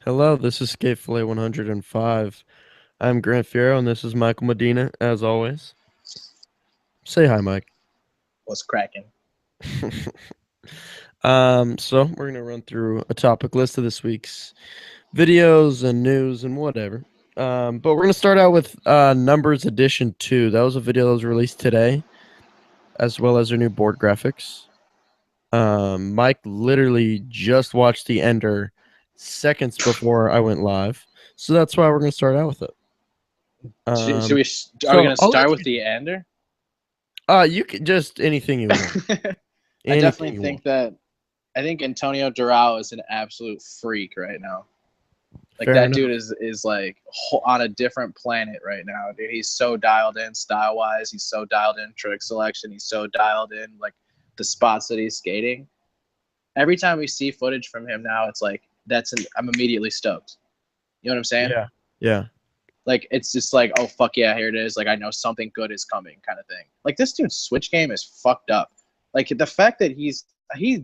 Hello, this is Skate Fillet 105. I'm Grant Fierro, and this is Michael Medina, as always. Say hi, Mike. Was cracking. So we're gonna run through a topic list of this week's videos and news and whatever. But we're gonna start out with Numbers Edition 2. That was a video that was released today, as well as their new board graphics. Mike literally just watched the ender seconds before I went live, so that's why we're gonna start out with it. Should Um, we? Are we so gonna I'll let start with you. the ender? You can just anything you want. I Anything definitely you think want. that I think Antonio Doral is an absolute freak right now. Like Fair that dude enough. is like on a different planet right now, dude. He's so dialed in style wise. He's so dialed in trick selection. He's so dialed in like the spots that he's skating. Every time we see footage from him now, it's like I'm immediately stoked. You know what I'm saying? Yeah. Yeah. Like it's just like, oh fuck yeah, here it is. Like I know something good is coming, kind of thing. Like this dude's switch game is fucked up. Like the fact that he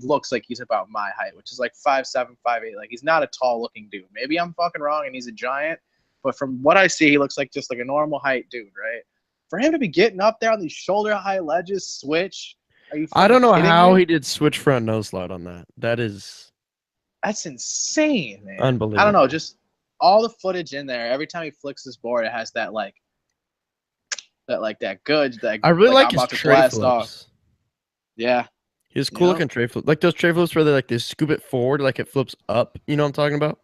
looks like he's about my height, which is like 5'7", 5'8". Like he's not a tall looking dude. Maybe I'm fucking wrong and he's a giant, but from what I see, he looks like just like a normal height dude, right? For him to be getting up there on these shoulder high ledges, switch. Are you I fucking don't know kidding how me? he did switch front nose slide on that. That is That's insane, man. I don't know, unbelievable. just all the footage in there. Every time he flicks his board, it has that good that I really like like I'm his about to tray blast off. flips. Yeah, His you cool know. looking tray flip. Like those tray flips where they scoop it forward like it flips up. You know what I'm talking about?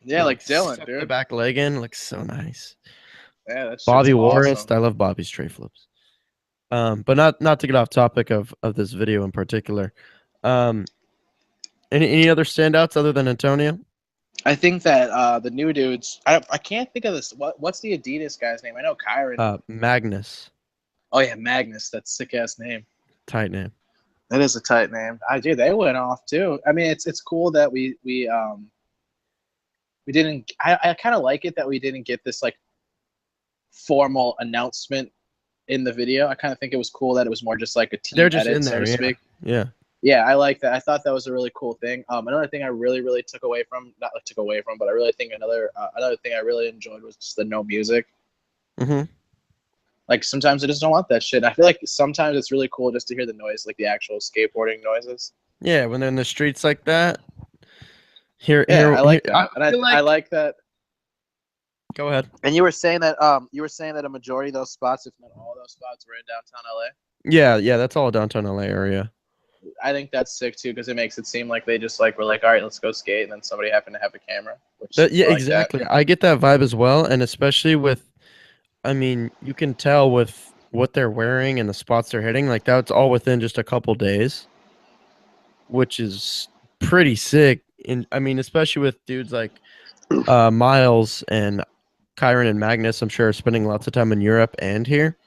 Yeah, They like like Dylan, suck the dude. back leg in. Looks so nice. Yeah, that shit's Bobby awesome. Warrist. I love Bobby's tray flips. But not to get off topic of this video in particular. Um, any other standouts other than Antonio? I think that the new dudes. I can't think of this. What's the Adidas guy's name? I know Kyron. Magnus. Oh yeah, Magnus. That's sick ass name. Tight name. That is a tight name. I do. They went off too. I mean, it's cool that we didn't. I kind of like it that we didn't get this like formal announcement in the video. I kind of think it was cool that it was more just like a They're team just edit, in so there, to yeah. speak. Yeah. Yeah, I like that. I thought that was a really cool thing. Another thing I really, really took away from, not like took away from, but I really think another thing I really enjoyed was just the no music. Mhm. Like sometimes I just don't want that shit. I feel like sometimes it's really cool just to hear the noise, like the actual skateboarding noises. Yeah, when they're in the streets like that. Here Yeah, here I here like I that, and feel I like like that. go ahead. And you were saying that a majority of those spots, if not all of those spots, were in downtown LA. Yeah, that's all downtown LA area. I think that's sick too because it makes it seem like they just like were like, all right, let's go skate, and then somebody happened to have a camera, which Yeah, I like that. exactly. I get that vibe as well, and especially with I mean, you can tell with what they're wearing and the spots they're hitting, like that's all within just a couple days, which is pretty sick. And I mean, especially with dudes like Miles and Kyron and Magnus, I'm sure are spending lots of time in Europe and here.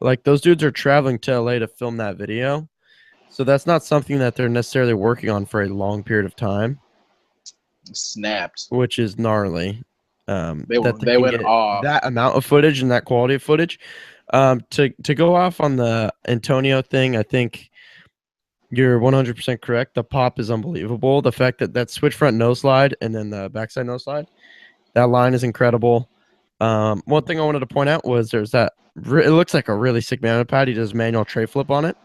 Like those dudes are traveling to LA to film that video. So that's not something that they're necessarily working on for a long period of time, Snapped. which is gnarly. That they They can went get off that amount of footage and that quality of footage. To go off on the Antonio thing, I think you're 100% correct. The pop is unbelievable. The fact that that switch front no slide and then the backside no slide, that line is incredible. One thing I wanted to point out was there's that. It looks like a really sick manual pad. He does manual tray flip on it.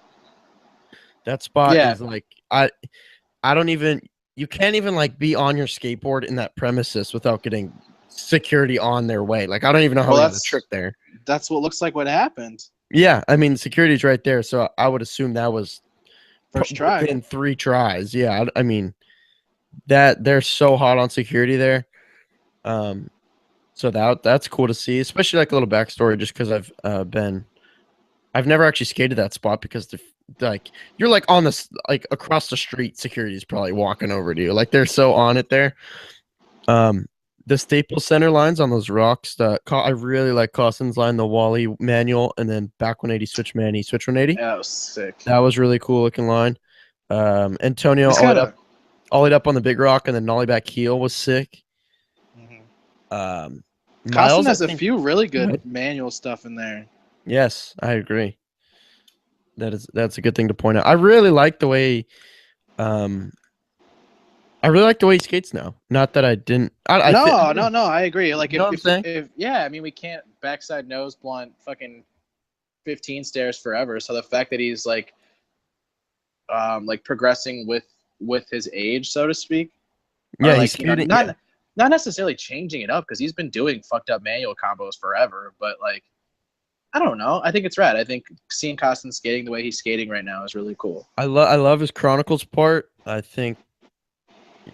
That spot Yeah. is like I don't even you can't even like be on your skateboard in that premises without getting security on their way. Like I don't even know how Well, they got the trick there. that's what looks like what happened. Yeah, I mean security's right there, so I would assume that was First try. within 3 tries. Yeah, I mean that they're so hot on security there. Um, so that's cool to see, especially like a little backstory, just because I've never actually skated that spot because like you're like on this like across the street, security is probably walking over to you. Like they're so on it there. Um, the Staples Center lines on those rocks. I really like Costin's line, the Wally manual, and then back 180 switch Manny switch 180. Yeah, that was sick. That was really cool looking line. Antonio He's got a. ollied up on the big rock, and then nollie back heel was sick. Mhm. Um, Costin Miles, I has a think. few really Go good ahead. manual stuff in there. Yes, I agree. That's a good thing to point out. I really like the way um I really like the way he skates now. Not that I didn't. No, I agree. Like You know what I'm saying? if yeah, I mean we can't backside nose blunt fucking 15 stairs forever. So the fact that he's like progressing with his age, so to speak, or Yeah, he's like skating. Yeah, not necessarily changing it up because he's been doing fucked up manual combos forever, but like I don't know. I think it's rad. I think seeing Costin skating the way he's skating right now is really cool. I love his Chronicles part. I think,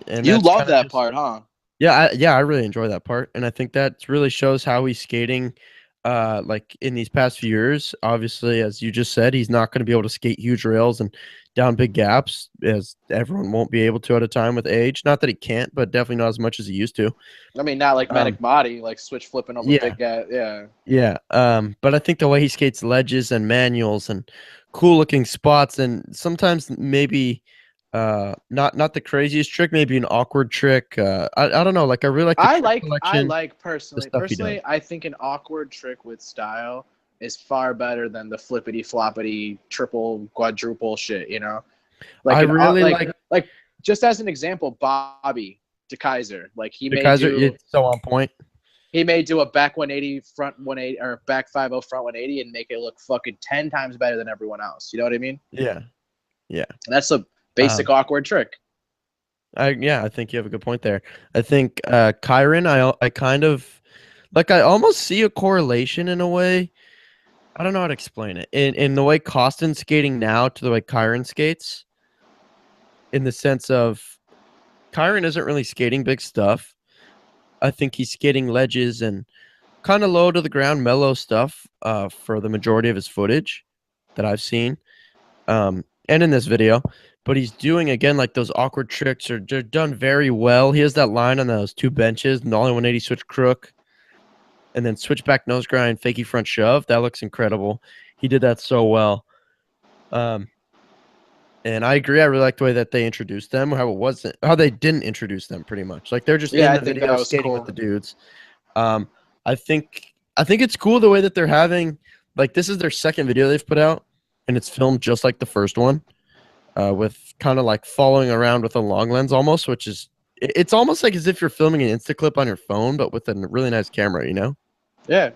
and You that's love kind of that just part, huh? yeah, I really enjoy that part, and I think that really shows how he's skating. Like in these past few years, obviously, as you just said, he's not going to be able to skate huge rails and down big gaps, as everyone won't be able to at a time with age. Not that he can't, but definitely not as much as he used to. I mean, not like Um, Manic Madi, like switch flipping over yeah, big guy. Yeah. yeah. But I think the way he skates ledges and manuals and cool looking spots, and sometimes maybe not the craziest trick, maybe an awkward trick. I don't know. Like I really like the trick I collection, like the personally stuff he does. personally I think an awkward trick with style is far better than the flippity floppity triple quadruple shit, you know? I Like really like like just as an example, Bobby DeKaiser, like the Kaiser. It's so on point. he may do a back 180 front 180 or back 50 front 180 and make it look fucking 10 times better than everyone else. You know what I mean? Yeah, yeah. And that's a basic Um, awkward trick. I think you have a good point there. I think Kyron, I kind of like I almost see a correlation in a way. I don't know how to explain it. In the way Costin's skating now to the way Kyron skates, in the sense of Kyron isn't really skating big stuff. I think he's skating ledges and kind of low to the ground, mellow stuff for the majority of his footage that I've seen. And in this video, but he's doing again like those awkward tricks are they're done very well. He has that line on those two benches, nollie 180 switch crook, and then switch back nose grind, fakey front shove. That looks incredible. He did that so well. Um, and I agree. I really like the way that they introduced them. How they didn't introduce them pretty much. Like they're just Yeah, in I the think that video was skating with cool. the dudes. Um, I think it's cool the way that they're having like this is their second video they've put out, and it's filmed just like the first one. With kind of like following around with a long lens almost, which is it's almost like as if you're filming an Instaclip on your phone, but with a really nice camera, you know? Yeah.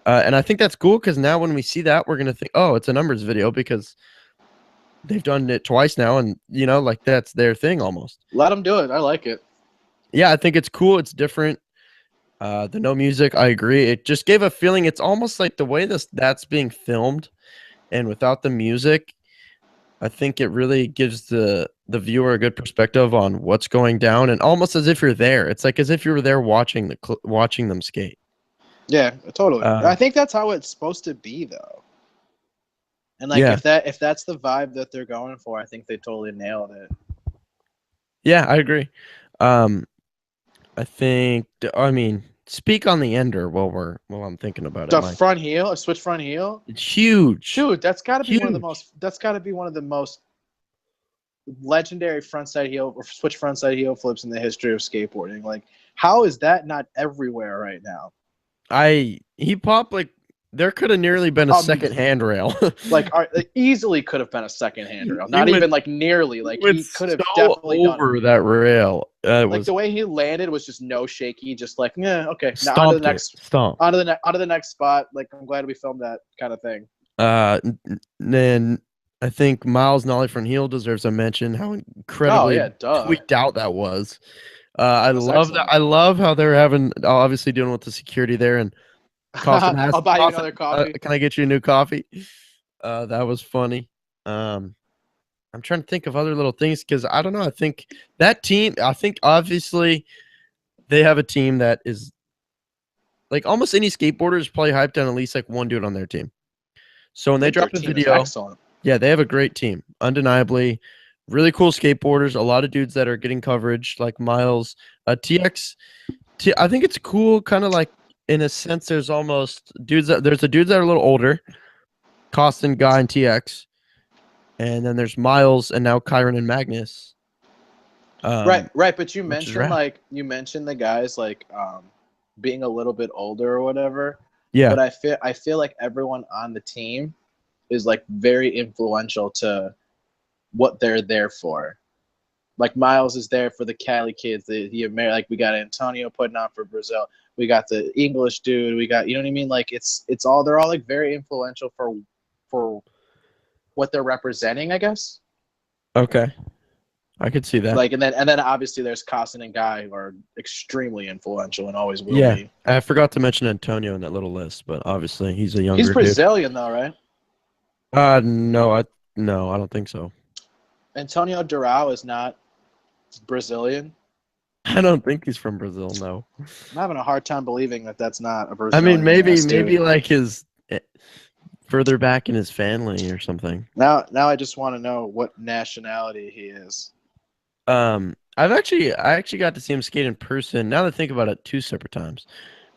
And I think that's cool because now when we see that, we're gonna think, oh, it's a numbers video because they've done it twice now, and you know, like that's their thing almost. Let them do it. I like it. Yeah, I think it's cool. It's different. The no music, I agree. It just gave a feeling. It's almost like the way that's being filmed, and without the music, I think it really gives the viewer a good perspective on what's going down, and almost as if you're there. It's like as if you were there watching watching them skate. Yeah, totally. I Um, think that's how it's supposed to be, though. And like, yeah, if that's the vibe that they're going for, I think they totally nailed it. yeah, I agree. Um, I think. I mean, speak on the ender while I'm thinking about it, The Mike. front heel, a switch front heel, It's huge, dude. That's got to be one of the huge. most. That's got to be one of the most legendary frontside heel or switch frontside heel flips in the history of skateboarding. Like, how is that not everywhere right now? He popped like there could have nearly been a Um, second handrail. Like easily could have been a second handrail. He Not went even like nearly. Like went he could have so definitely done it. over that rail. It Like was the way he landed was just no shaky, just like yeah, okay. Now stomped it, stomped. on to the next spot. Like I'm glad we filmed that kind of thing. Then I think Miles Nolly from Heel deserves a mention. How Oh incredibly yeah, duh. tweaked out that was. I It was love that. excellent. I love how they're having obviously dealing with the security there. And Costin I'll has buy you Costin. another coffee. Can I get you a new coffee? That was funny. Um, I'm trying to think of other little things because I don't know. I think that team. I think obviously they have a team that is like almost any skateboarder is probably hyped on at least like one dude on their team. So when they Their drop the team is video, excellent. yeah, they have a great team, undeniably. Really cool skateboarders. A lot of dudes that are getting coverage, like Miles, TX. I think it's cool, kind of like in a sense. There's almost dudes that there's the dudes that are a little older, Costin, Guy, and TX, and then there's Miles, and now Kyron and Magnus. Right. But you Which is mentioned rad. the guys like being a little bit older or whatever. Yeah, But I feel like everyone on the team is like very influential to what they're there for. Like Miles is there for the Cali kids. Like we got Antonio putting on for Brazil. We got the English dude. We got, you know what I mean? Like it's all, they're all like very influential for what they're representing, I guess. Okay, I could see that. Like and then obviously there's Costin and Guy who are extremely influential and always will Yeah, be. I forgot to mention Antonio in that little list, but obviously he's a He's younger dude. Brazilian though, right? No, I don't think so. Antonio Doral is not Brazilian. I don't think he's from Brazil. No. I'm having a hard time believing that that's not a I mean, Brazilian. maybe like his further back in his family or something. Now I just want to know what nationality he is. I actually got to see him skate in person. Now that I think about it, 2 separate times.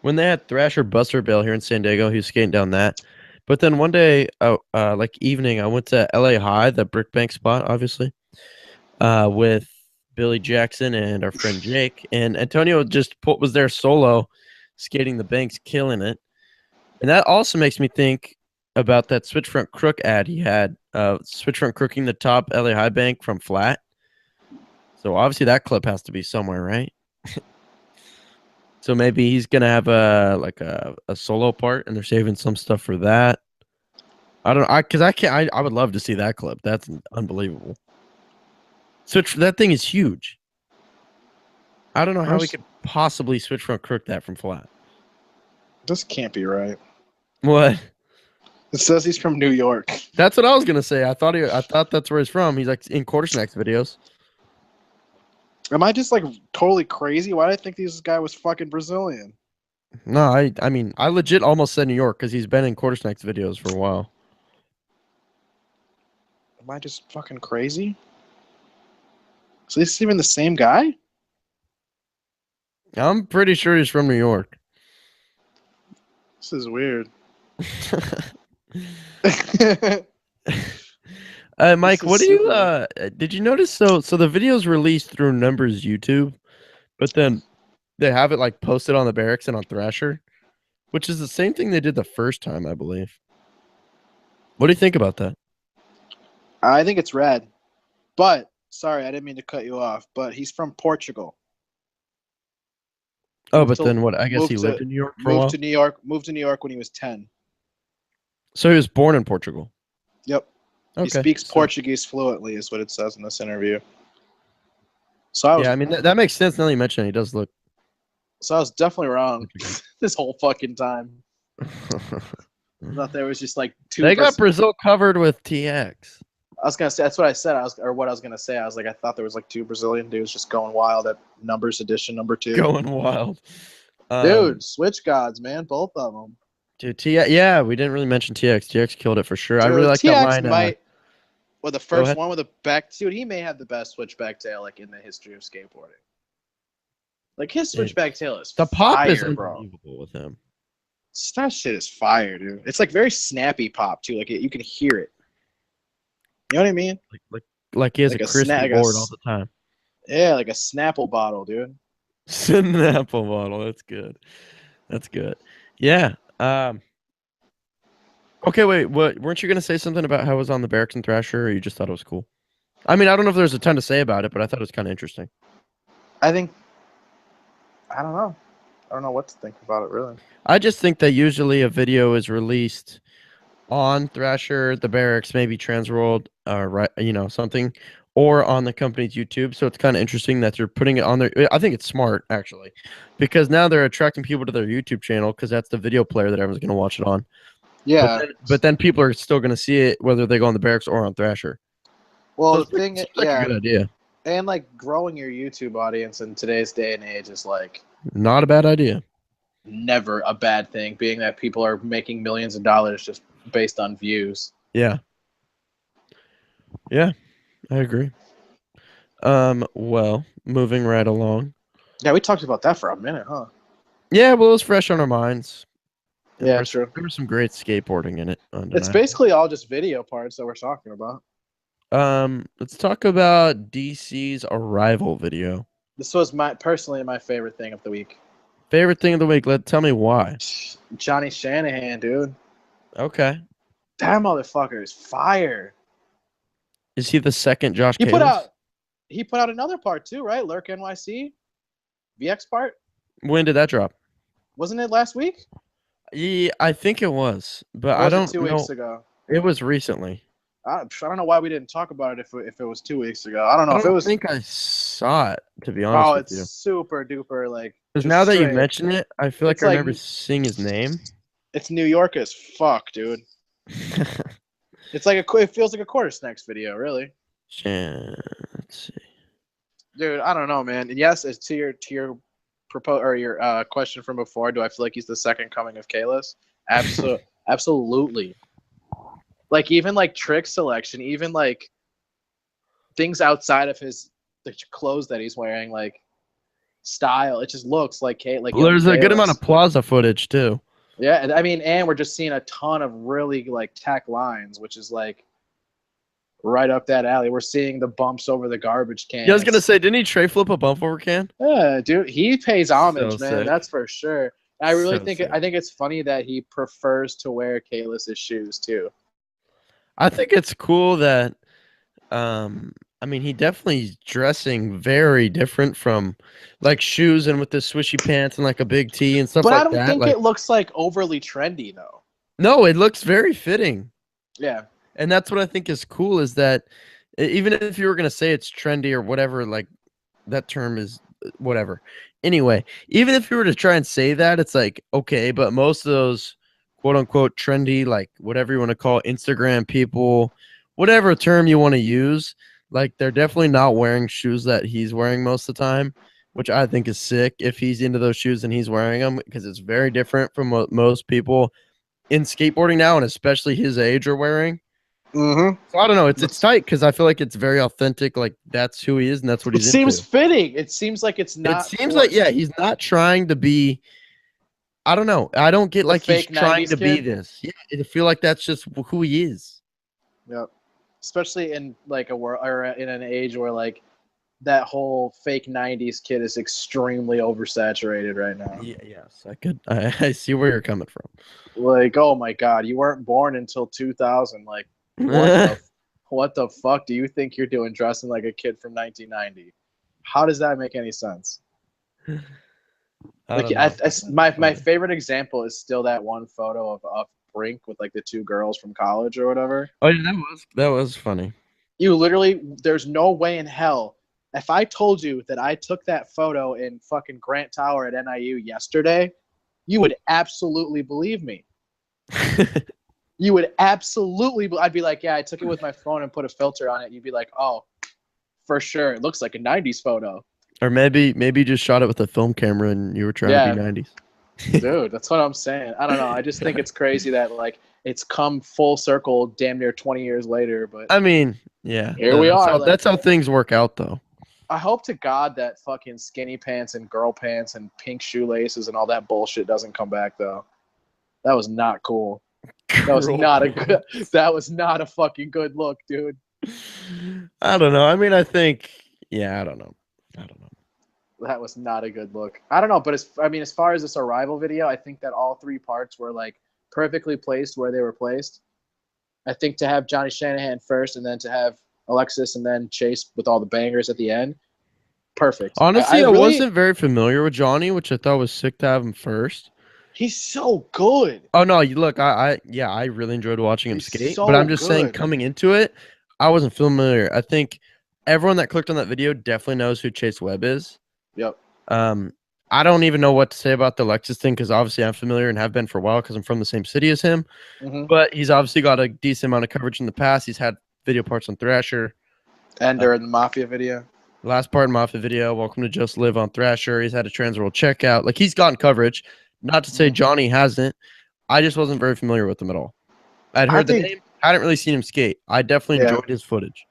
When they had Thrasher Buster Bill here in San Diego, he was skating down that. But then one day, like evening, I went to LA High, the Brickbank spot, obviously, with Billy Jackson and our friend Jake. And Antonio just was there solo, skating the banks, killing it. And that also makes me think about that switch front crook ad he had. Switch front crooking the top LA High bank from flat. So obviously that clip has to be somewhere, right? So maybe he's gonna have a solo part, and they're saving some stuff for that. I don't, because I can't. I would love to see that clip. That's unbelievable. Switch, that thing is huge. I don't know how we could possibly switch front crook that from flat. This can't be right. What? It says he's from New York. That's what I was gonna say. I thought that's where he's from. He's like in quarter snacks videos. Am I just like totally crazy? Why did I think this guy was fucking Brazilian? No, I mean, I legit almost said New York because he's been in quarter snacks videos for a while. Am I just fucking crazy? So this is even the same guy? I'm pretty sure he's from New York. This is weird. Mike, what do you did you notice? So the video's released through Numbers YouTube, but then they have it like posted on the Barracks and on Thrasher, which is the same thing they did the first time, I believe. What do you think about that? I think it's red. But sorry, I didn't mean to cut you off, but he's from Portugal. Oh, but then what? I guess he lived in New York for a while. Moved to New York when he was 10. So he was born in Portugal. Yep. Okay. He speaks Portuguese fluently, is what it says in this interview. So I mean that makes sense. Now that you mention it, he does look. So I was definitely wrong this whole fucking time. I thought there was just like 2. They got Brazil covered with TX. I was gonna say that's what I said. I was gonna say. I was like, I thought there was like 2 Brazilian dudes just going wild at Numbers edition number 2. Going wild, dude. Switch gods, man, both of them. Dude, TX. Yeah, we didn't really mention TX. TX killed it for sure. Dude, I really like that line. The first one with a back. Dude, he may have the best switchback tail like in the history of skateboarding. Like his switchback tail is the pop fire, is bro. Unbelievable with him. That shit is fire, dude. It's like very snappy pop too. Like you can hear it. You know what I mean? Like he has like a crispy board all the time. Yeah, like a Snapple bottle, dude. Snapple bottle. That's good. That's good. Yeah. Okay, wait. What weren't you gonna say something about how it was on the Barracks and Thrasher, or you just thought it was cool? I mean, I don't know if there's a ton to say about it, but I thought it was kind of interesting. I don't know. I don't know what to think about it, really. I just think that usually a video is released on Thrasher, the Barracks, maybe Transworld, right, something, or on the company's YouTube. So it's kind of interesting that they're putting it on there. I think it's smart, actually, because now they're attracting people to their YouTube channel because that's the video player that everyone's going to watch it on. Yeah. But then people are still going to see it whether they go on the Barracks or on Thrasher. Well, so the thing is, a good idea. And like growing your YouTube audience in today's day and age is like not a bad idea. Never a bad thing, being that people are making millions of dollars just based on views. Yeah. Yeah, I agree. Well, moving right along. Yeah, we talked about that for a minute, huh? Yeah, well, it was fresh on our minds. Yeah, true. There was some great skateboarding in it. It's basically all just video parts that we're talking about. Let's talk about DC's arrival video. This was personally my favorite thing of the week. Favorite thing of the week? Tell me why. Johnny Shanahan, dude. Okay. That motherfucker is fire. Is he the second Josh? He put out he put out another part too, right? Lurk NYC, VX part. When did that drop? Wasn't it last week? Yeah, I think it was, but Or I was it don't 2 weeks know. ago? It was recently. I don't know why we didn't talk about it if it was 2 weeks ago. I don't know I if it don't was. think I saw it, to be honest Oh, with it's you. super duper like Because just now that you straight. mention it, I feel like It's I like remember seeing his name. it's New York as fuck, dude. It's like it feels like a quarter snacks video, really. Let's see. Dude, I don't know, man. And yes, it's to your question from before. Do I feel like he's the second coming of Kalis? Absolutely. Like even like trick selection, even like things outside of the clothes that he's wearing, like style. It just looks like young There's a good amount of Kalis. Plaza footage too. Yeah, I mean, and we're just seeing a ton of really like tech lines, which is like right up that alley. We're seeing the bumps over the garbage Yeah, I was gonna cans. say, didn't he tray flip a bump over can? Yeah, dude, he pays So homage, man. sick. That's for sure. I really So think sick. I think it's funny that he prefers to wear Kalis's shoes too. I think it's cool that um I mean he definitely is dressing very different from like shoes and with the swishy pants and like a big tee and stuff But I like don't that. think Like it looks like overly trendy though. no, it looks very fitting. Yeah. And that's what I think is cool is that even if you were gonna say it's trendy or whatever, like that term is whatever. Anyway, even if you were to try and say that, it's like okay, but most of those quote unquote trendy, like whatever you want to call it, Instagram people, whatever term you want to use, like they're definitely not wearing shoes that he's wearing most of the time, which I think is sick if he's into those shoes and he's wearing them because it's very different from what most people in skateboarding now and especially his age are wearing. Mm-hmm. So I don't know. It's tight because I feel like it's very authentic. Like that's who he is and that's what It he's seems into. fitting. It seems like it's It not seems like forced. he's not trying to be. I don't know. I don't get The like he's fake trying '90s to be kid. this. Yeah, I feel like that's just who he is. Yep. Especially in like a world or in an age where like that whole fake '90s kid is extremely oversaturated right now. Yeah, yes, I could. I see where you're coming from. Like, oh my god, you weren't born until 2000. Like, what the fuck do you think you're doing dressing like a kid from 1990? How does that make any sense? I Like, don't know. my favorite example is still that one photo of Brink with like the two girls from college or whatever. Oh yeah, that was funny. You literally, there's no way in hell. If I told you that I took that photo in fucking Grant Tower at NIU yesterday, you would absolutely believe me. You would absolutely. I'd be like, yeah, I took it with my phone and put a filter on it. You'd be like, oh, for sure, it looks like a '90s photo. Or maybe you just shot it with a film camera and you were trying to be Yeah, 90s. dude, that's what I'm saying. I don't know. I just think it's crazy that like it's come full circle, damn near 20 years later. But I mean, yeah, here we are. Like, that's how things work out though. I hope to God that fucking skinny pants and girl pants and pink shoelaces and all that bullshit doesn't come back though. That was not cool. That was not a good. That was not a fucking good look, dude. I don't know. I mean, I think. Yeah, I don't know. That was not a good look. I don't know, but as far as this arrival video, I think that all three parts were like perfectly placed where they were placed. I think to have Johnny Shanahan first, and then to have Alexis, and then Chase with all the bangers at the end, perfect. Honestly, I Really, wasn't very familiar with Johnny, which I thought was sick to have him first. he's so good. Oh no, you look, I really enjoyed watching him He's skate, but so I'm just saying good. coming into it, I wasn't familiar. I think everyone that clicked on that video definitely knows who Chase Webb is. Yep. I don't even know what to say about the Lexus thing because obviously I'm familiar and have been for a while because I'm from the same city as him. Mm-hmm. But he's obviously got a decent amount of coverage in the past. He's had video parts on Thrasher. Ender in the Mafia video. Last part in Mafia video, Welcome to Just Live on Thrasher. He's had a Transworld checkout. Like he's gotten coverage. Not to say Johnny hasn't. I just wasn't very familiar with him at all. I'd heard the name. I hadn't really seen him skate. I definitely enjoyed his footage.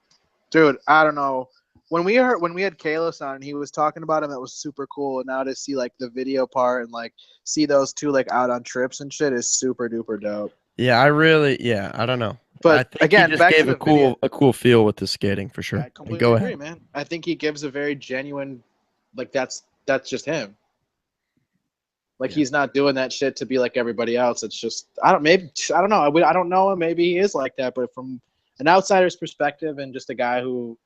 Dude, I don't know. When we had Kalis on and he was talking about him, it was super cool. And now to see like the video part and like see those two like out on trips and shit is super duper dope. Yeah, I don't know. But I think again, he just back gave to the a cool feel with the skating for sure. I completely Go agree, ahead. man. I think he gives a very genuine, like that's just him. Like he's not doing that shit to be like everybody else. It's just I don't know. I don't know him. Maybe he is like that. But from an outsider's perspective and just a guy who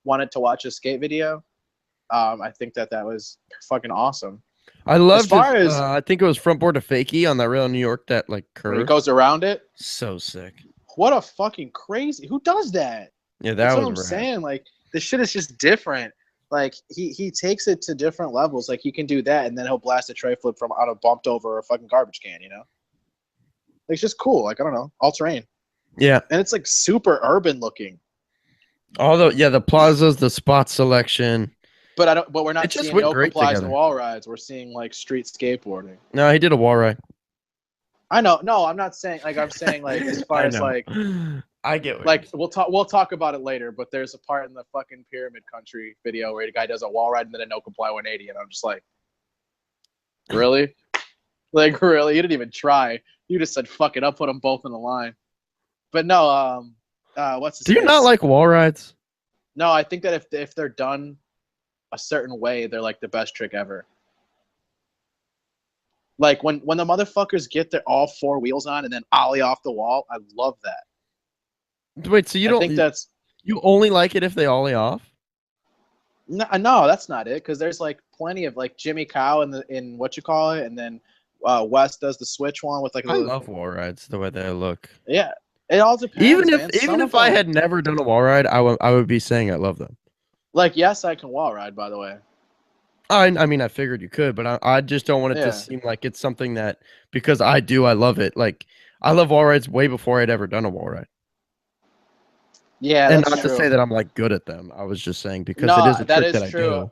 wanted to watch a skate video. I think that was fucking awesome. I loved as far his, as I think it was front board to fakie on that rail in New York, that like when he curve. goes around it. So sick. What a fucking crazy. Who does that? Yeah, That's that what was I'm rad. saying. Like, this shit is just different. Like, he takes it to different levels. Like, he can do that, and then he'll blast a tray flip from out of bumped over a fucking garbage can, you know? Like, it's just cool. Like, I don't know. All terrain. Yeah. And it's, like, super urban looking. Although, yeah, the plazas, the spot selection. But we're not It just seeing went no great complies together. and wall rides. We're seeing, like, street skateboarding. No, he did a wall ride. I know. No, I'm not saying, like, I'm saying, like, as far as, like, I get what like, we'll talk about it later, but there's a part in the fucking Pyramid Country video where the guy does a wall ride and then a no comply 180, and I'm just like, really? Like, really? You didn't even try. You just said, fuck it, I'll put them both in the line. But no, what's his Do you face? not like wall rides? No, I think that if they're done a certain way, they're like the best trick ever. Like when the motherfuckers get their all four wheels on and then ollie off the wall, I love that. Wait, so you I think that's you only like it if they ollie off? no, that's not it. Because there's like plenty of like Jimmy Cow in what you call it, and then Wes does the switch one with like I love wall rides the way they look. yeah. It all depends. Even if I had never done a wall ride, I would be saying I love them. Like, yes, I can wall ride, by the way. I mean, I figured you could, but I just don't want it to seem like it's something that, because I love it. Like, I love wall rides way before I'd ever done a wall ride. Yeah, and that's not true. to say that I'm like good at them. I was just saying because it is a trick that I do.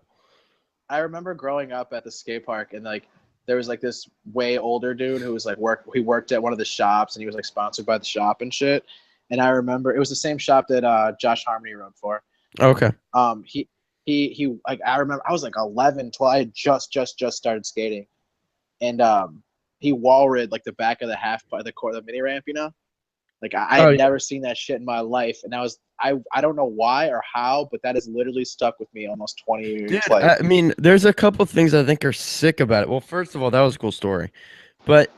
I remember growing up at the skate park, and like there was like this way older dude who was like he worked at one of the shops, and he was like sponsored by the shop and shit. And I remember it was the same shop that Josh Harmony rode for. Okay. He like, I remember I was like 11, 12. I had just started skating, and he wall rid like the back of the mini ramp, you know. Like I had never seen that shit in my life, and I don't know why or how, but that has literally stuck with me almost 20 years. Dude, I mean, there's a couple things I think are sick about it. Well, first of all, that was a cool story, but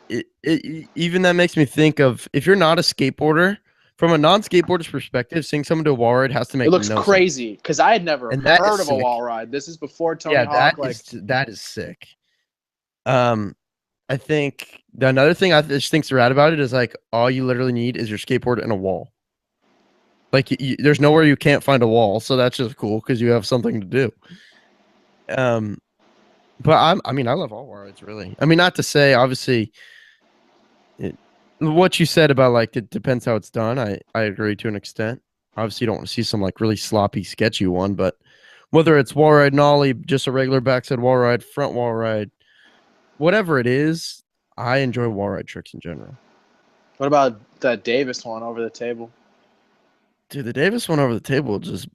even that makes me think of, if you're not a skateboarder, from a non-skateboarder's perspective, seeing someone do a wall ride has to make it looks no crazy because I had never heard of a wall ride. This is before Tony Hawk. That is sick. I think another thing I just think's rad about it is like all you literally need is your skateboard and a wall. Like there's nowhere you can't find a wall, so that's just cool because you have something to do. But I mean, I love all wall rides, really. I mean, not to say obviously, what you said about like it depends how it's done. I agree to an extent. Obviously, you don't want to see some like really sloppy, sketchy one, but whether it's wall ride, nollie, just a regular backside wall ride, front wall ride, whatever it is, I enjoy wall ride tricks in general. What about that Davis one over the table? Dude, the Davis one over the table just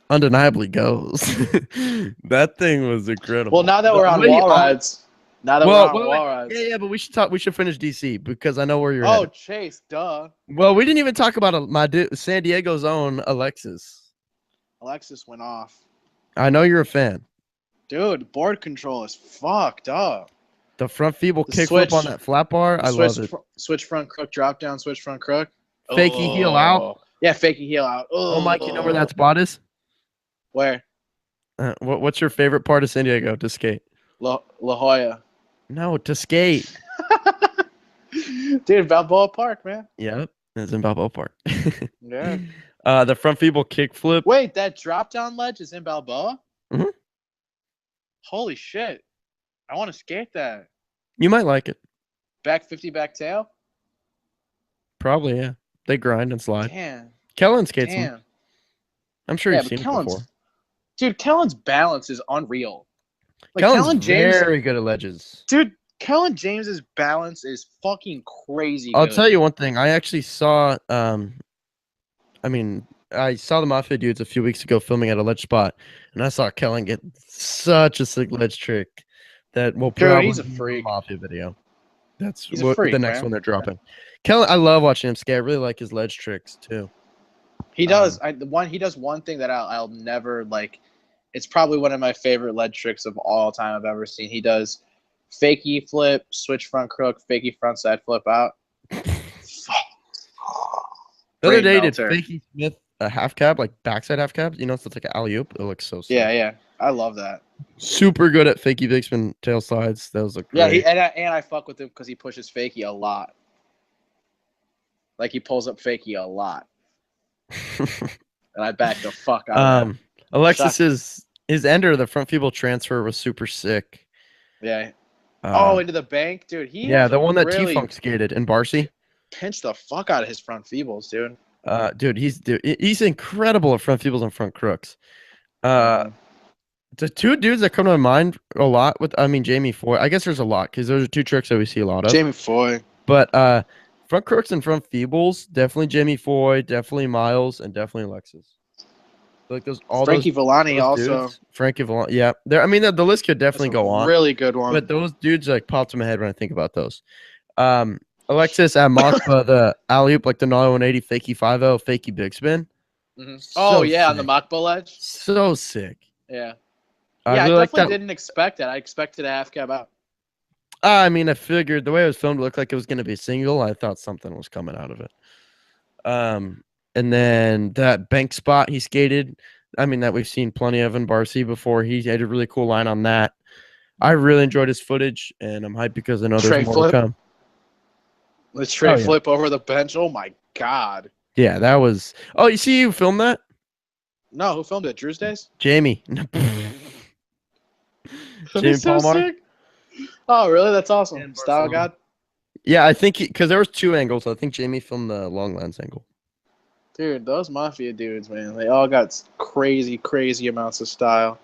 undeniably goes. That thing was incredible. Well, now that we're on wall rides, yeah, but we should talk. We should finish DC because I know where you're. Oh, Chase, duh. Well, we didn't even talk about my San Diego's own Alexis. Alexis went off. I know you're a fan. Dude, board control is fucked up. The front feeble kickflip on that flat bar, I love it. Switch front crook, drop down, switch front crook. Fakey heel out. Yeah, fakey heel out. Oh, Mike, you know where that spot is? Where? What's your favorite part of San Diego to skate? La Jolla. No, to skate. Dude, Balboa Park, man. Yep, it's in Balboa Park. Yeah. The front feeble kickflip. Wait, that drop down ledge is in Balboa? Mm-hmm. Holy shit. I want to skate that. You might like it. Back 50, back tail? Probably, yeah. They grind and slide. Damn. Kellen skates them. I'm sure you've seen it before. Dude, Kellen's balance is unreal. Like, Kellen's very good at ledges. Dude, Kellen James's balance is fucking crazy. I'll tell you one thing. I actually saw I saw the Mafia dudes a few weeks ago filming at a ledge spot, and I saw Kellen get such a sick ledge trick that will probably he's a freak. Mafia video. That's the next one they're dropping. Kellen, I love watching him skate. I really like his ledge tricks too. He does. He does one thing that I'll never like. It's probably one of my favorite ledge tricks of all time I've ever seen. He does fakie flip, switch front crook, fakie front side flip out. The other day did Fakey Smith a half cab, like backside half cab. You know, so it's like an alley oop. It looks so sick. Yeah. I love that. Super good at fakey big spin tail slides. Those look Yeah, great. and I fuck with him because he pushes fakey a lot. Like he pulls up fakey a lot, and I back the fuck out of that. Alexis's his ender, the front feeble transfer was super sick. Yeah. Uh, Into the bank, dude. He yeah, has the one that really T-Funk skated in Barcy. pinched the fuck out of his front feebles, dude. Dude, he's incredible at front feebles and front crooks. The two dudes that come to my mind a lot with, I mean, Jamie Foy. I guess there's a lot because those are two tricks that we see a lot of. Jamie Foy. But front crooks and front feebles, definitely Jamie Foy, definitely Miles, and definitely Alexis. Like Frankie Villani also. Dudes, Frankie Villani, yeah. I mean, the list could definitely go on. Really good one. But those dudes like popped in my head when I think about those. Alexis at Machba, the alley oop, like the Nolly 180, fakey 5-0, fakey big spin. Mm-hmm. So sick. On the Machba ledge. So sick. Yeah. I definitely didn't expect that. I expected a half cab out. I mean, I figured the way it was filmed, it looked like it was going to be single. I thought something was coming out of it. And then that bank spot he skated, I mean, that we've seen plenty of in Barcy before. He had a really cool line on that. I really enjoyed his footage, and I'm hyped because I know there's more to come. The tray flip over the bench. Oh, my God. Yeah, that was... Oh, you see who filmed that? No, who filmed it? Drew's Days? Jamie. Jamie so sick. Oh, really? That's awesome. Style God? Yeah, I think because there was two angles. I think Jamie filmed the long lens angle. Dude, those Mafia dudes, man, they all got crazy, crazy amounts of style.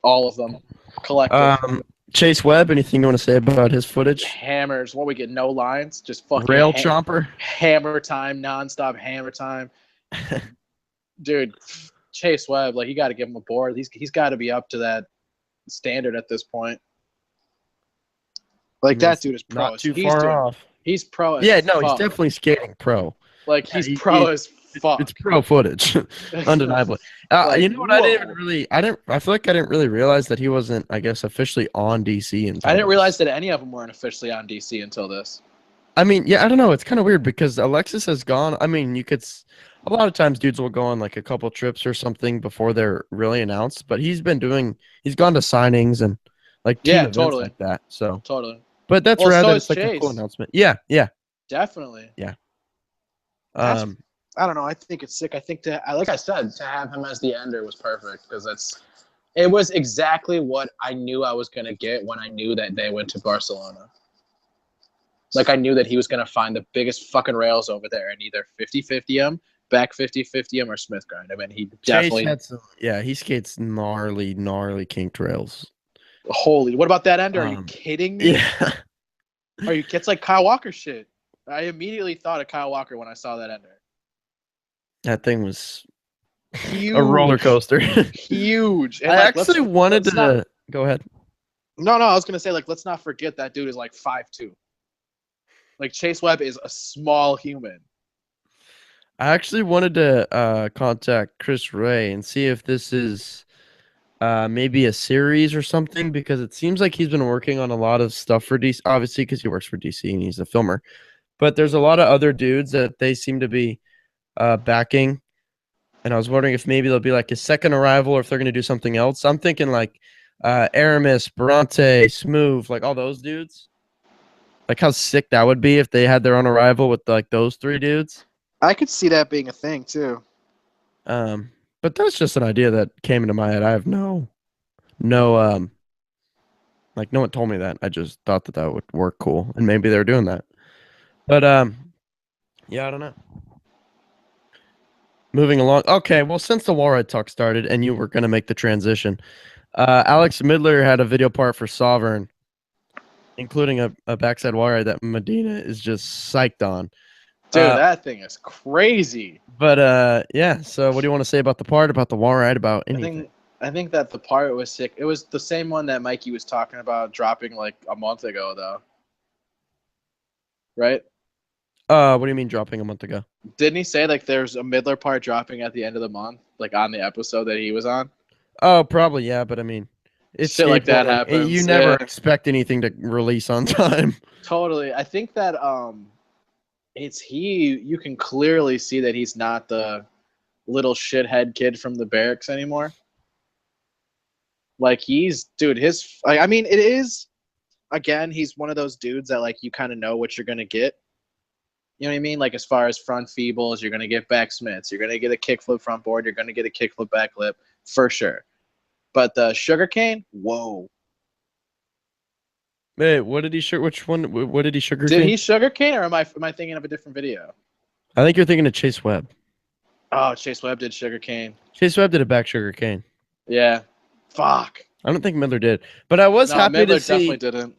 All of them. Collective. Chase Webb, anything you want to say about his footage? Hammers. What we get, no lines? Just fucking rail chomper. Hammer time, nonstop hammer time. Dude, Chase Webb, like, you got to give him a board. He's got to be up to that standard at this point. Like, that dude is pro. Not too far off. He's pro. Yeah, no, he's definitely skating pro. Like, he's pro as fuck. It's pro footage, undeniably. Like, you know what? I feel like I didn't really realize that he wasn't, I guess, officially on DC. I didn't realize that any of them weren't officially on DC until this. I mean, yeah, I don't know. It's kind of weird because Alexis has gone. I mean, a lot of times dudes will go on like a couple trips or something before they're really announced. But he's gone to signings and like team events like that. So totally. But that's rather it's like a cool announcement. Yeah. Definitely. Yeah. I don't know. I think it's sick. I think like I said, to have him as the ender was perfect because it was exactly what I knew I was gonna get when I knew that they went to Barcelona. Like, I knew that he was going to find the biggest fucking rails over there and either 50-50 him, back 50-50 him, or Smith grind him. And he definitely... he skates gnarly kinked rails. Holy... What about that ender? Are you kidding me? Yeah. It's like Kyle Walker shit. I immediately thought of Kyle Walker when I saw that ender. That thing was huge. A roller coaster. Huge. And I actually wanted to... Go ahead. No, I was going to say, like, let's not forget that dude is like 5'2". Like, Chase Webb is a small human. I actually wanted to contact Chris Ray and see if this is maybe a series or something, because it seems like he's been working on a lot of stuff for DC, obviously because he works for DC and he's a filmer. But there's a lot of other dudes that they seem to be backing. And I was wondering if maybe there'll be like a second arrival or if they're going to do something else. I'm thinking like Aramis, Bronte, Smooth, like all those dudes. Like how sick that would be if they had their own arrival with like those three dudes. I could see that being a thing too. But that's just an idea that came into my head. I have no like no one told me that. I just thought that would work cool, and maybe they're doing that. But yeah, I don't know. Moving along. Okay, well, since the Wallride talk started and you were gonna make the transition, Alex Midler had a video part for Sovereign, including a backside wire that Medina is just psyched on. Dude, that thing is crazy. But yeah, so what do you want to say about the part, about the wall ride, about anything? I think that the part was sick. It was the same one that Mikey was talking about dropping like a month ago, though. Right? What do you mean dropping a month ago? Didn't he say like there's a Midler part dropping at the end of the month, like on the episode that he was on? Oh, probably, yeah, but I mean, it's shit like that happens. You never expect anything to release on time. Totally. I think that You can clearly see that he's not the little shithead kid from the barracks anymore. Like dude, I mean, it is, again, he's one of those dudes that like you kind of know what you're gonna get. You know what I mean? Like as far as front feebles, you're gonna get back smiths, you're gonna get a kickflip front board, you're gonna get a kickflip back lip for sure. But the sugarcane, whoa. Wait, what did he which one? What did he sugarcane? Did he sugarcane, or am I thinking of a different video? I think you're thinking of Chase Webb. Oh, Chase Webb did sugarcane. Chase Webb did a back sugarcane. Yeah. Fuck. I don't think Miller did, but I was happy Miller to see. Definitely didn't.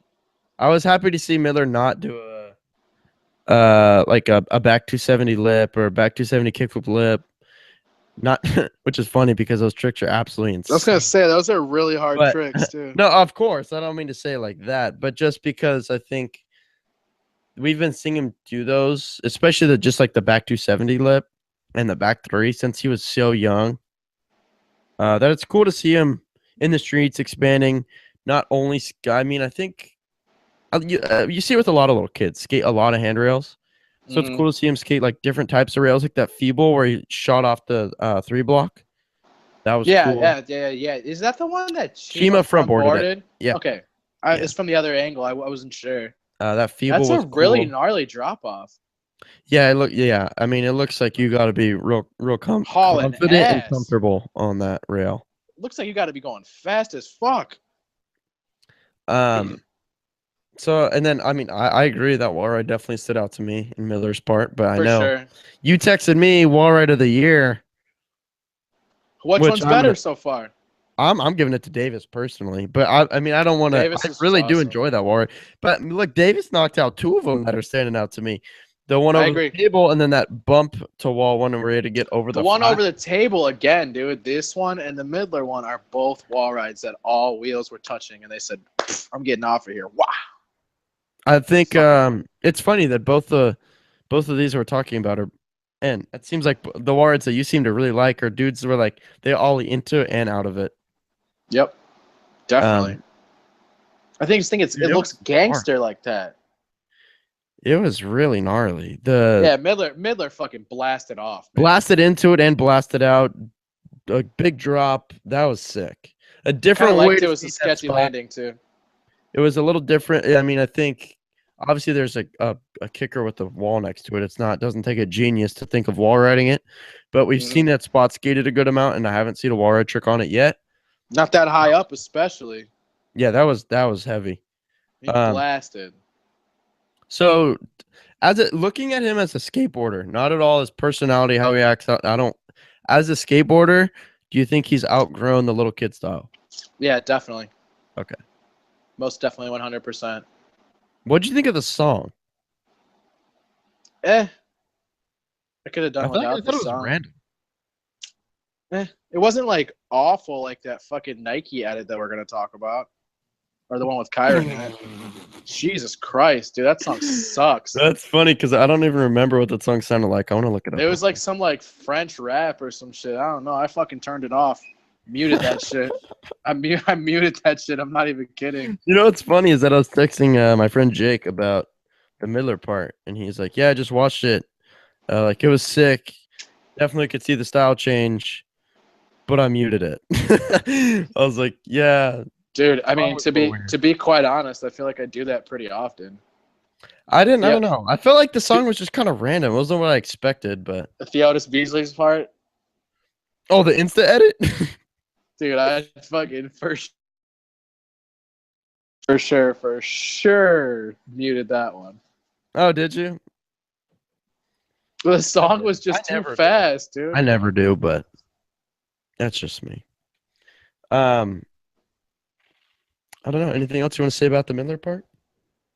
I was happy to see Miller not do like a back 270 lip or a back 270 kickflip lip. Not, which is funny because those tricks are absolutely insane. I was gonna say those are really hard tricks too. No, of course, I don't mean to say like that, but just because I think we've been seeing him do those, especially just like the back 270 lip and the back 3 since he was so young. That it's cool to see him in the streets expanding. Not only, I mean, I think you see it with a lot of little kids skate a lot of handrails. So it's cool to see him skate like different types of rails, like that feeble where he shot off the 3 block. That was cool. Yeah. Is that the one that Shima front boarded? Yeah. Okay. It's from the other angle. I wasn't sure. That feeble That's was a really cool. gnarly drop off. Yeah, Yeah, I mean, it looks like you got to be real confident and comfortable on that rail. Looks like you got to be going fast as fuck. So, and then, I mean, I agree that wall ride definitely stood out to me in Miller's part, but I know sure. You texted me wall ride of the year. Which one's better so far? I'm giving it to Davis personally, but I mean, I don't want to. I really do enjoy that wall ride, but look, Davis knocked out 2 of them that are standing out to me. The one over the table, and then that bump to wall one where we had to get over the one over the table again, dude. This one and the Midler one are both wall rides that all wheels were touching, and they said, "I'm getting off of here." Wow. I think it's funny that both of these we're talking about are, and it seems like the wall rides that you seem to really like are dudes that were like they ollie into it and out of it. Yep, definitely. I think it looks gangster like that. It was really gnarly. Midler fucking blasted off. Man. Blasted into it and blasted out. A big drop. That was sick. A different way. It was a sketchy landing too. It was a little different. I mean, I think obviously there's a kicker with the wall next to it. It doesn't take a genius to think of wall riding it, but we've seen that spot skated a good amount, and I haven't seen a wall ride trick on it yet. Not that high up, especially. Yeah, that was heavy. He blasted. So, looking at him as a skateboarder, not at all his personality, how he acts out. As a skateboarder, do you think he's outgrown the little kid style? Yeah, definitely. Okay. Most definitely, 100%. What'd you think of the song? I could have done without the song. It was random. It wasn't like awful like that fucking Nike edit that we're gonna talk about. Or the one with Kyron. Jesus Christ, dude, that song sucks. That's funny because I don't even remember what that song sounded like. I want to look it up. It was like some like French rap or some shit. I don't know. I fucking turned it off. Muted that shit. I muted that shit. I'm not even kidding. You know what's funny is that I was texting my friend Jake about the Miller part, and he's like, "Yeah, I just watched it. Like it was sick. Definitely could see the style change, but I muted it." I was like, "Yeah." Dude, I mean, to be quite honest, I feel like I do that pretty often. I don't know. I felt like the song was just kind of random. It wasn't what I expected, but the Theodis Beasley's part. Oh, the Insta edit? Dude, I fucking for sure muted that one. Oh, did you? The song was just too fast, dude. I never do, but that's just me. I don't know. Anything else you want to say about the Miller part?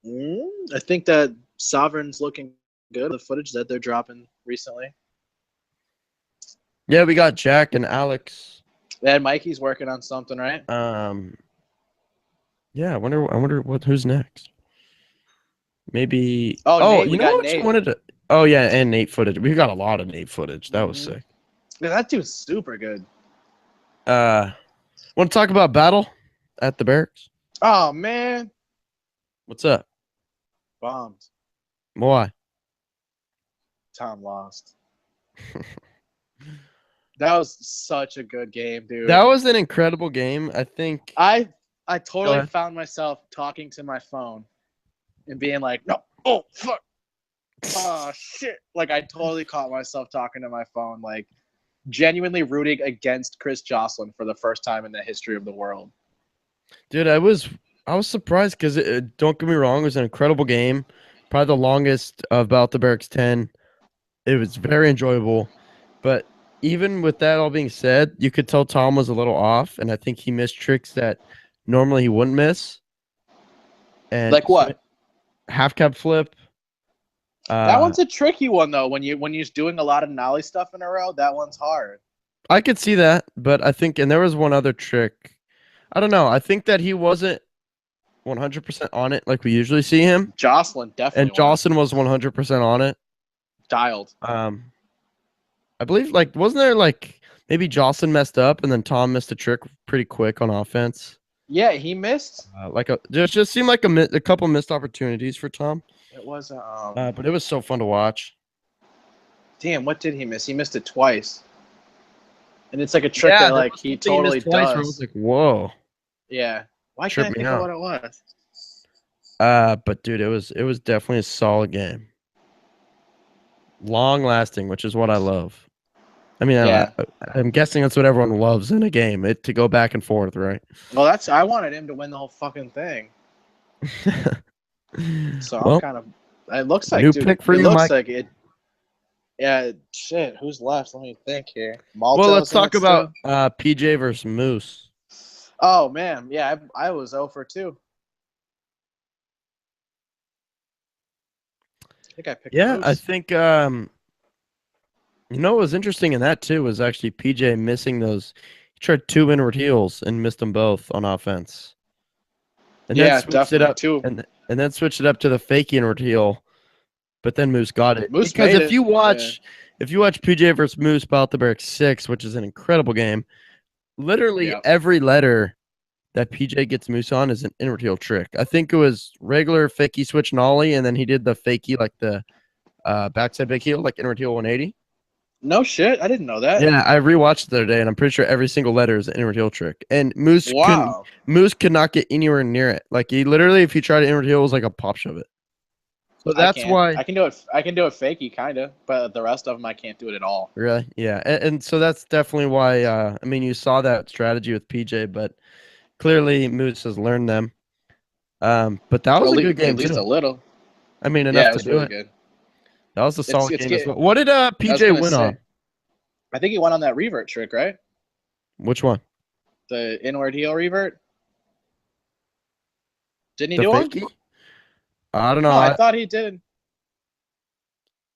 I think that Sovereign's looking good. The footage that they're dropping recently. Yeah, we got Jack and Alex. And Mikey's working on something, right? Yeah, I wonder who's next. Maybe. Nate, you know what you wanted to? Oh yeah, and Nate footage. We got a lot of Nate footage. That was sick. Yeah, that dude's super good. Want to talk about battle at the barracks? Oh man, what's up? Bombed. Why? Tom lost. That was such a good game, dude. That was an incredible game. I think. I Go totally ahead. found myself talking to my phone and being like, no, oh, fuck. Oh, shit. Like, I totally caught myself talking to my phone, like, genuinely rooting against Chris Jocelyn for the first time in the history of the world. Dude, I was surprised because don't get me wrong, it was an incredible game, probably the longest of Bout the Barracks 10. It was very enjoyable, but even with that all being said, you could tell Tom was a little off, and I think he missed tricks that normally he wouldn't miss. And Like what? half cab flip. That one's a tricky one though. When you're doing a lot of nollie stuff in a row, that one's hard. I could see that, but I think, and there was one other trick. I don't know. I think that he wasn't 100% on it like we usually see him, Jocelyn definitely and Jocelyn was 100% on it. dialed. I believe like wasn't there like maybe Jocelyn messed up and then Tom missed a trick pretty quick on offense. Yeah, he missed. Just seemed like a couple missed opportunities for Tom. It was But it was so fun to watch. damn, what did he miss? He missed it twice. And it's like a trick that like he totally twice does. where I was like, whoa. Yeah. Why Tripped can't I me think of out. what it was? But dude, it was definitely a solid game. Long lasting, which is what I love. I mean, Yeah. I'm guessing that's what everyone loves in a game, to go back and forth, right? Well, I wanted him to win the whole fucking thing. So Well, I'm kind of. It looks like, new dude. pick for It you, looks Mike. like it. Yeah, shit. Who's left? Let me think here. Well, let's Malto's in talk it about still? PJ versus Moose. Oh man, yeah, I was 0 for 2. I think I picked Yeah, Moose. I think what was interesting in that too was actually PJ missing those. He tried 2 inward heels and missed them both on offense. And then Yeah, switched it definitely up too. and then switched it up to the fake inward heel. But then Moose got it. Moose Because made if it. you Yeah. watch PJ versus Moose Bout the Barracks 6, which is an incredible game, literally Yep. every letter that PJ gets Moose on is an inward heel trick. I think it was regular fakie switch nollie, and then he did the fakie like the backside big heel, like inward heel 180. No shit, I didn't know that. Yeah, I rewatched it the other day, and I'm pretty sure every single letter is an inward heel trick. And Wow. Moose could not get anywhere near it. Like he literally, if he tried to inward heel, it was like a pop shove it. So that's why. I can do it. I can do it fakey, kind of, but the rest of them I can't do it at all. Really, yeah, and so that's definitely why. I mean, you saw that strategy with PJ, but clearly Moose has learned them. But that was a good game at least too. a little. I mean, Yeah, enough it to was do really it. good. That was a solid It's game as good. well. What did I was PJ gonna win say, on? I think he went on that revert trick, right? Which one? The inward heel revert. Didn't he The do one? fakie? I don't know. No, I thought he did.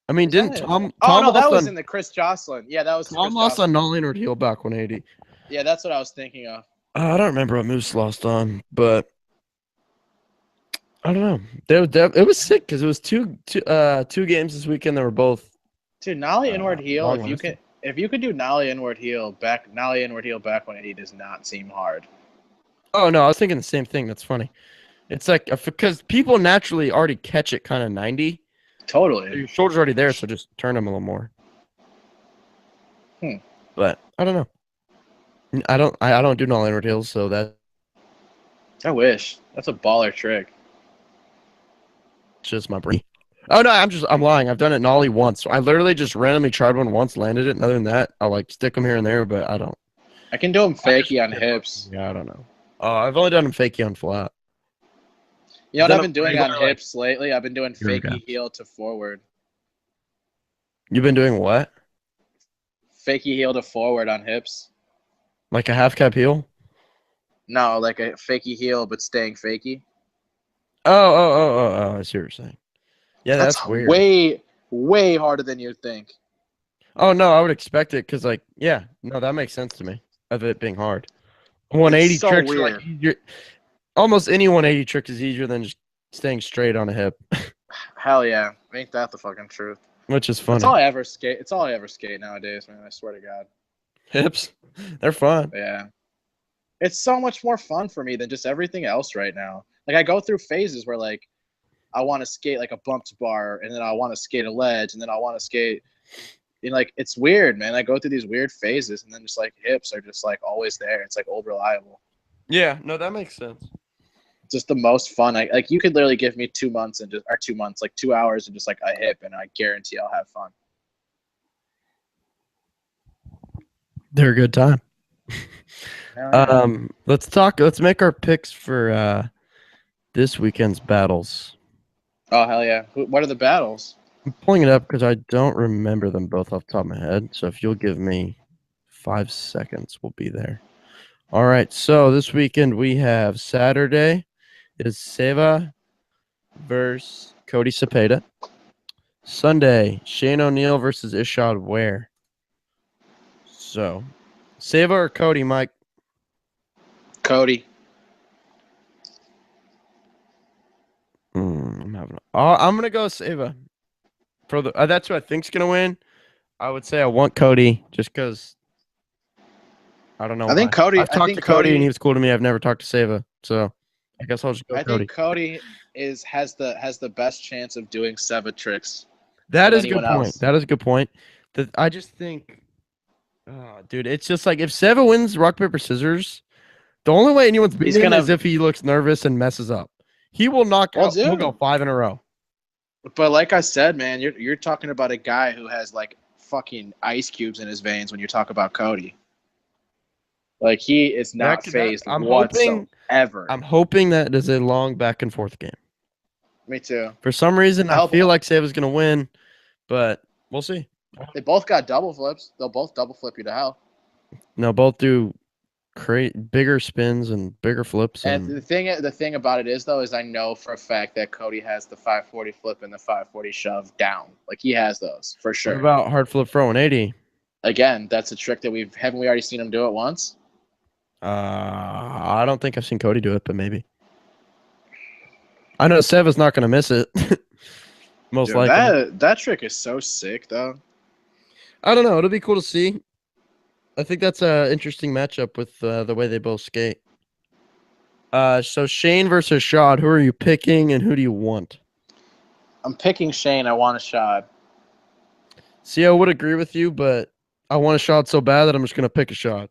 I mean, Was that didn't it? Tom? Oh Tom no, that lost was on in the Chris Jocelyn. Yeah, that was Tom Chris lost on Jocelyn. null inward heel back 180. Yeah, that's what I was thinking of. I don't remember what Moose lost on, but I don't know. It was sick because it was two games this weekend that were both. Dude, nollie inward heel. long-lasting. If you could do nollie inward heel back 180 does not seem hard. Oh no, I was thinking the same thing. That's funny. It's like because people naturally already catch it kind of 90. Totally. Your shoulder's already there, so just turn them a little more. But I don't know. I don't do null inward heels, so that's I wish. That's a baller trick. just my brain. Oh no, I'm lying. I've done it nollie once. So I literally just randomly tried one once, landed it, and other than that, I'll like stick them here and there, but I don't. I can do them fakey on hips. Yeah, I don't know. Oh, I've only done them fakey on flat. You know what Then I've been doing regular, on like, hips lately? I've been doing Here we go. fakey heel to forward. You've been doing what? Fakey heel to forward on hips. Like a half cap heel? No, like a fakey heel, but staying fakey. Oh, I see what you're saying. Yeah, that's weird. Way harder than you'd think. Oh no, I would expect it because, like, yeah, no, that makes sense to me of it being hard. 180 It's so tricks are weird. like easier. Almost any 180 trick is easier than just staying straight on a hip, Hell yeah. Ain't that the fucking truth? which is funny. It's all I ever skate. It's all I ever skate nowadays, man. I swear to God. Hips, they're fun. Yeah. It's so much more fun for me than just everything else right now. Like I go through phases where like I want to skate like a bumped bar, and then I want to skate a ledge, and then I want to skate. And like it's weird, man. I go through these weird phases, and then just like hips are just like always there. It's like old reliable. Yeah, no, that makes sense. Just the most fun. Like you could literally give me 2 months and just or 2 months, like 2 hours and just like a hip, and I guarantee I'll have fun. They're a good time. Yeah. Let's make our picks for this weekend's battles. Oh hell yeah! What are the battles? I'm pulling it up because I don't remember them both off the top of my head. So if you'll give me 5 seconds, we'll be there. All right. So this weekend we have Saturday is Seva versus Cody Cepeda. Sunday, Shane O'Neill versus Ishod Ware. So, Seva or Cody, Mike? Cody. I'm gonna go Seva. For the that's who I think's gonna win. I would say I want Cody just because I don't know. I think Cody. I've talked to Cody and he was cool to me. I've never talked to Seva, so I guess I'll just go Cody. I think Cody has the best chance of doing Seva tricks. That is a good point. That is a good point. I just think, dude, it's just like if Seva wins rock paper scissors, the only way anyone's beating him is if he looks nervous and messes up. He will knock out. He'll go 5 in a row. But like I said, man, you're talking about a guy who has like fucking ice cubes in his veins when you talk about Cody. Like he is not phased whatsoever. I'm hoping that is a long back and forth game. Me too. For some reason, I feel like Seva's gonna win, but we'll see. They both got double flips. They'll both double flip you to hell. No, both do bigger spins and bigger flips. And the thing about it is, though, is I know for a fact that Cody has the 540 flip and the 540 shove down. Like he has those for sure. What about hard flip throw 180? Again, that's a trick that haven't we already seen him do it once? I don't think I've seen Cody do it, but maybe. I know Seva's not going to miss it. Most likely. That trick is so sick, though. I don't know. It'll be cool to see. I think that's an interesting matchup with the way they both skate. So Shane versus Shad, who are you picking and who do you want? I'm picking Shane. I want a Shad. See, I would agree with you, but I want a Shad so bad that I'm just going to pick a Shad.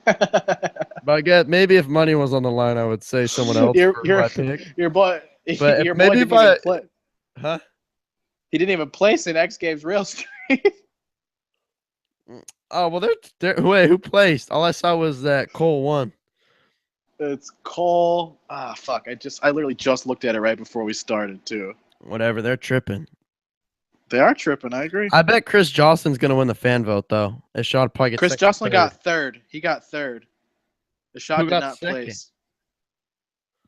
But I get maybe if money was on the line, I would say someone else. Your boy. But your maybe boy didn't even play. Huh? He didn't even place in X Games real street. Oh well, wait, who placed? All I saw was that Cole won. It's Cole. Fuck! I literally just looked at it right before we started too. Whatever, they're tripping. They are tripping. I agree. I bet Chris Jocelyn's gonna win the fan vote though. Ishod probably gets. Chris Jocelyn got third. He got third. Ishod did not place.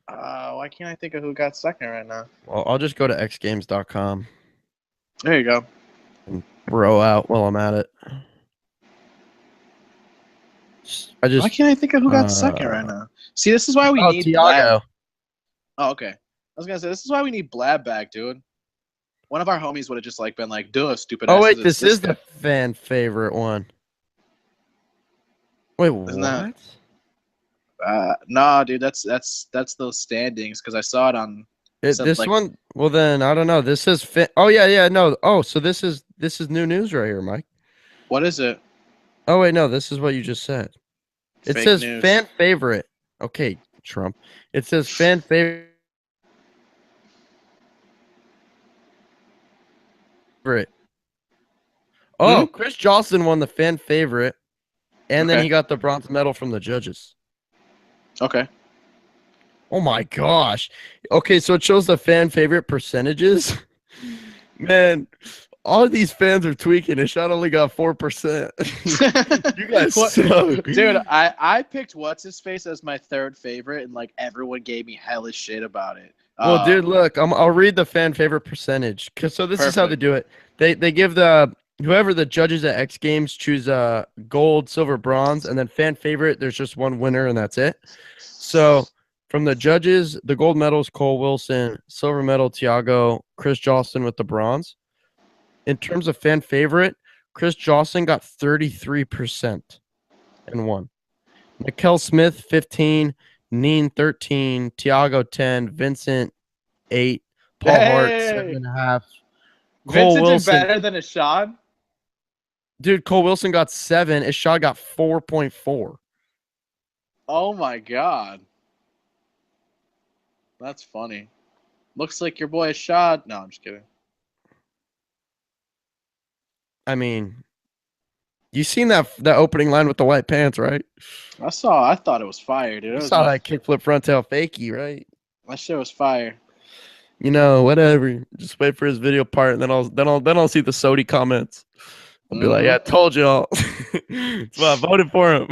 Why can't I think of who got second right now? Well, I'll just go to xgames.com. There you go. And bro out while I'm at it. Why can't I think of who got second right now? See, this is why we need Tiago. Oh, okay. I was gonna say this is why we need Blab back, dude. One of our homies would have just like been like, "Duh, stupid." Oh wait, this is the fan favorite one. Wait, Isn't what? Nah, dude, that's those standings because I saw it on. This one. Well, then I don't know. This is Oh yeah, no. Oh, so this is new news right here, Mike. What is it? Oh wait, no. This is what you just said. It says news. Fan favorite. Okay, Trump. It says fan favorite. Oh, Chris Jocelyn won the fan favorite, and then he got the bronze medal from the judges. Okay. Oh my gosh. Okay, so it shows the fan favorite percentages. Man, all of these fans are tweaking. Ishod only got 4%. You guys suck. Dude, I picked what's his face as my third favorite, and like everyone gave me hellish shit about it. Well, dude, look, I'll read the fan favorite percentage. So this is how they do it. They give whoever the judges at X Games choose gold, silver, bronze, and then fan favorite. There's just one winner, and that's it. So from the judges, the gold medal is Cole Wilson, silver medal Tiago, Chris Jocelyn with the bronze. In terms of fan favorite, Chris Jocelyn got 33% and won. Mikel Smith 15, Neen 13, Tiago 10, Vincent 8, Paul Hart, Hey, 7.5. Cole Vincent did Wilson, better than Ashad. dude. Cole Wilson got 7. Ishad got 4.4. Oh my god, that's funny. Looks like your boy Ashad. No, I'm just kidding. I mean, you seen that opening line with the white pants, right? I saw. I thought it was fire, dude. It You was saw my. that kickflip front tail fakie, right? That shit was fire. You know, whatever. Just wait for his video part, and then I'll see the Sodi comments. I'll be like, Mm-hmm. yeah, I told y'all. That's why I voted for him.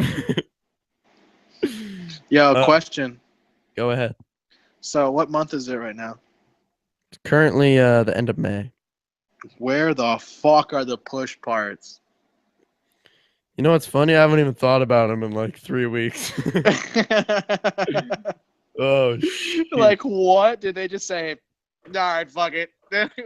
Yo, question. Go ahead. So, what month is it right now? It's currently the end of May. Where the fuck are the push parts? You know what's funny? I haven't even thought about him in like 3 weeks. Oh shit. Like, what? Did they just say, all right, fuck it.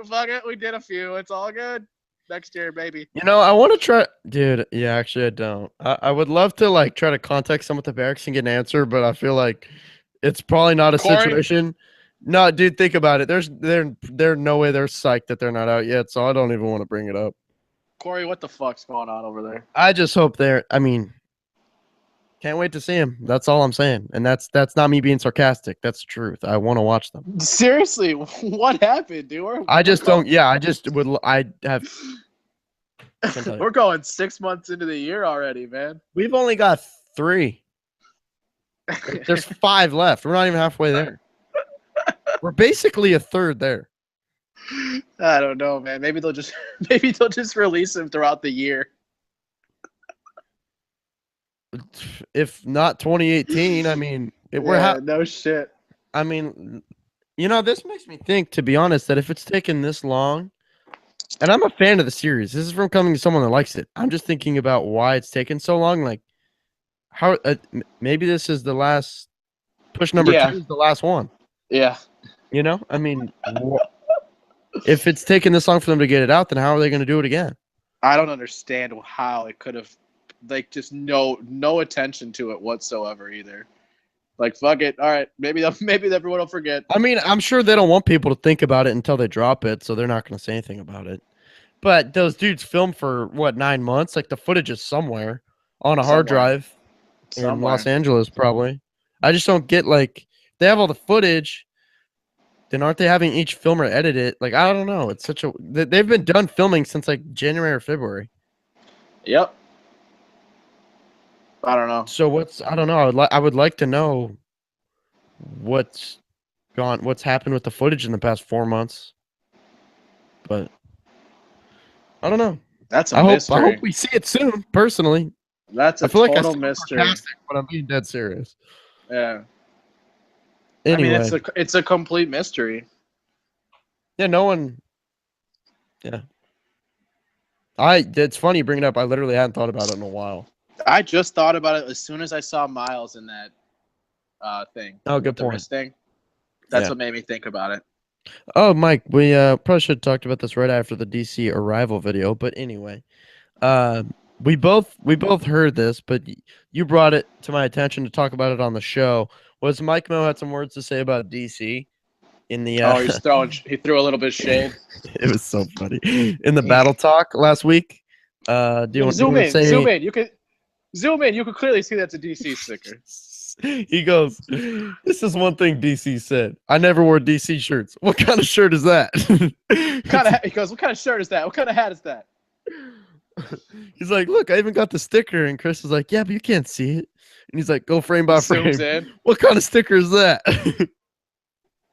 Fuck it. We did a few. It's all good. Next year, baby. You know, I want to try, dude. Yeah, actually, I don't. I would love to like try to contact someone at the barracks and get an answer, but I feel like it's probably not a Corey? situation. No, dude, think about it. There's no way they're psyched that they're not out yet, so I don't even want to bring it up. Corey, what the fuck's going on over there? I just hope they're. I mean, can't wait to see him. That's all I'm saying, and that's not me being sarcastic. That's the truth. I want to watch them. Seriously, what happened, dude? I just don't. Yeah, I just would. I have. We're going 6 months into the year already, man. We've only got 3. There's 5 left. We're not even halfway there. We're basically a third there. I don't know, man. Maybe they'll just release him throughout the year. If not 2018, I mean, we're no shit. I mean, you know, this makes me think, to be honest, that if it's taken this long, and I'm a fan of the series. This is from coming to someone that likes it. I'm just thinking about why it's taken so long. Like, how maybe this is the last push number 2 is the last one. Yeah. You know, I mean, if it's taken this long for them to get it out, then how are they going to do it again? I don't understand how it could have, like, just no attention to it whatsoever either. Like, fuck it. All right, maybe everyone will forget. I mean, I'm sure they don't want people to think about it until they drop it, so they're not going to say anything about it. But those dudes filmed for what, 9 months? Like, the footage is somewhere on a hard drive in Los Angeles, probably. I just don't get, like, they have all the footage. Then aren't they having each filmer edit it? Like, I don't know. It's such a they've been done filming since like January or February. Yep. I don't know. So I don't know. I would like to know what's happened with the footage in the past 4 months. But I don't know. That's a mystery. I hope we see it soon. Personally, that's a total mystery. But I'm being dead serious. Yeah. Anyway, I mean, it's a complete mystery. Yeah, no one. Yeah. It's funny you bring it up. I literally hadn't thought about it in a while. I just thought about it as soon as I saw Miles in that thing. Oh, good point. Wrist thing. That's what made me think about it. Oh, Mike, we probably should have talked about this right after the DC arrival video. But anyway, we both heard this, but you brought it to my attention to talk about it on the show. Was Mike Mo had some words to say about DC in the? He threw a little bit of shade. It was so funny in the battle talk last week. Do you want zoom to say? Zoom in. You can zoom in. You can clearly see that's a DC sticker. He goes, "This is one thing DC said. I never wore DC shirts. What kind of shirt is that?" He goes, "What kind of shirt is that? What kind of hat is that?" He's like, "Look, I even got the sticker." And Chris is like, "Yeah, but you can't see it." And he's like, "Go frame by frame." What kind of sticker is that? I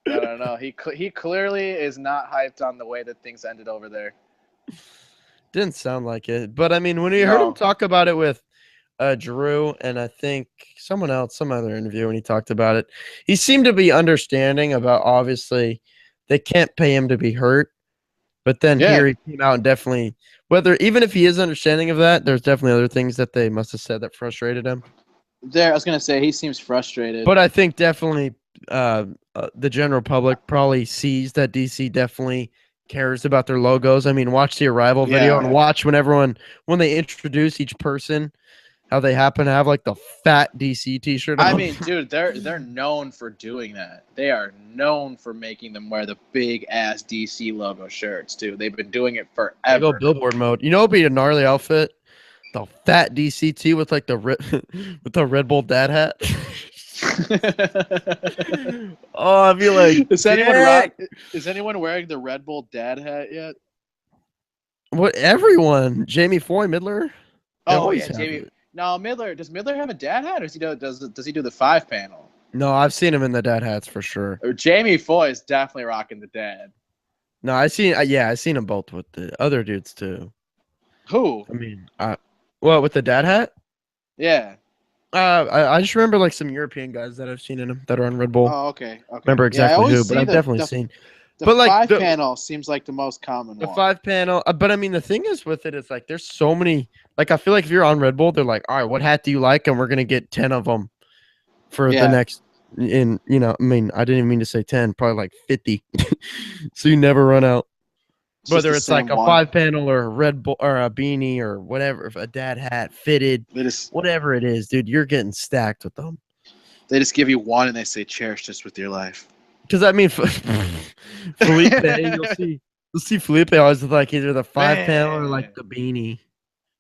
don't know. He clearly is not hyped on the way that things ended over there. Didn't sound like it, but I mean, when we heard him talk about it with Drew and I think someone else, some other interview, when he talked about it, he seemed to be understanding about obviously they can't pay him to be hurt, but then here he came out and definitely, even if he is understanding of that, there's definitely other things that they must have said that frustrated him. I was gonna say he seems frustrated, but I think definitely the general public probably sees that DC definitely cares about their logos. I mean, watch the arrival video and watch when they introduce each person. how they happen to have like the fat DC t-shirt I on. mean, dude, they're known for doing that. They are known for making them wear the big ass DC logo shirts, too. They've been doing it They go forever. billboard mode. You know, it'd be a gnarly outfit. The fat DCT with like the with the Red Bull dad hat. Oh, I'd be like, is anyone wearing the Red Bull dad hat yet? what? Everyone, Jamie Foy, Midler. They Oh always yeah, have Jamie. it. No, Midler. Does Midler have a dad hat, or does he do the 5-panel? No, I've seen him in the dad hats for sure. Or Jamie Foy is definitely rocking the dad. No, I seen them both with the other dudes too. Who? I mean, what with the dad hat? Yeah. I just remember like some European guys that I've seen in them that are on Red Bull. Oh, okay. Okay. Remember exactly I always who, but see I've definitely seen. The But like 5-panel seems like the most common the one. 5-panel, but I mean the thing is with it is like there's so many. Like I feel like if you're on Red Bull, they're like, all right, what hat do you like? And we're gonna get 10 of them for the next. I mean, I didn't even mean to say 10, probably like 50. So you never run out. Whether it's like a 5-panel or a Red Bull or a beanie or whatever, if a dad hat fitted, whatever it is, dude, you're getting stacked with them. They just give you one and they say cherish this with your life. Because I mean, Felipe, you'll see Felipe always with like either the 5-panel or like the beanie.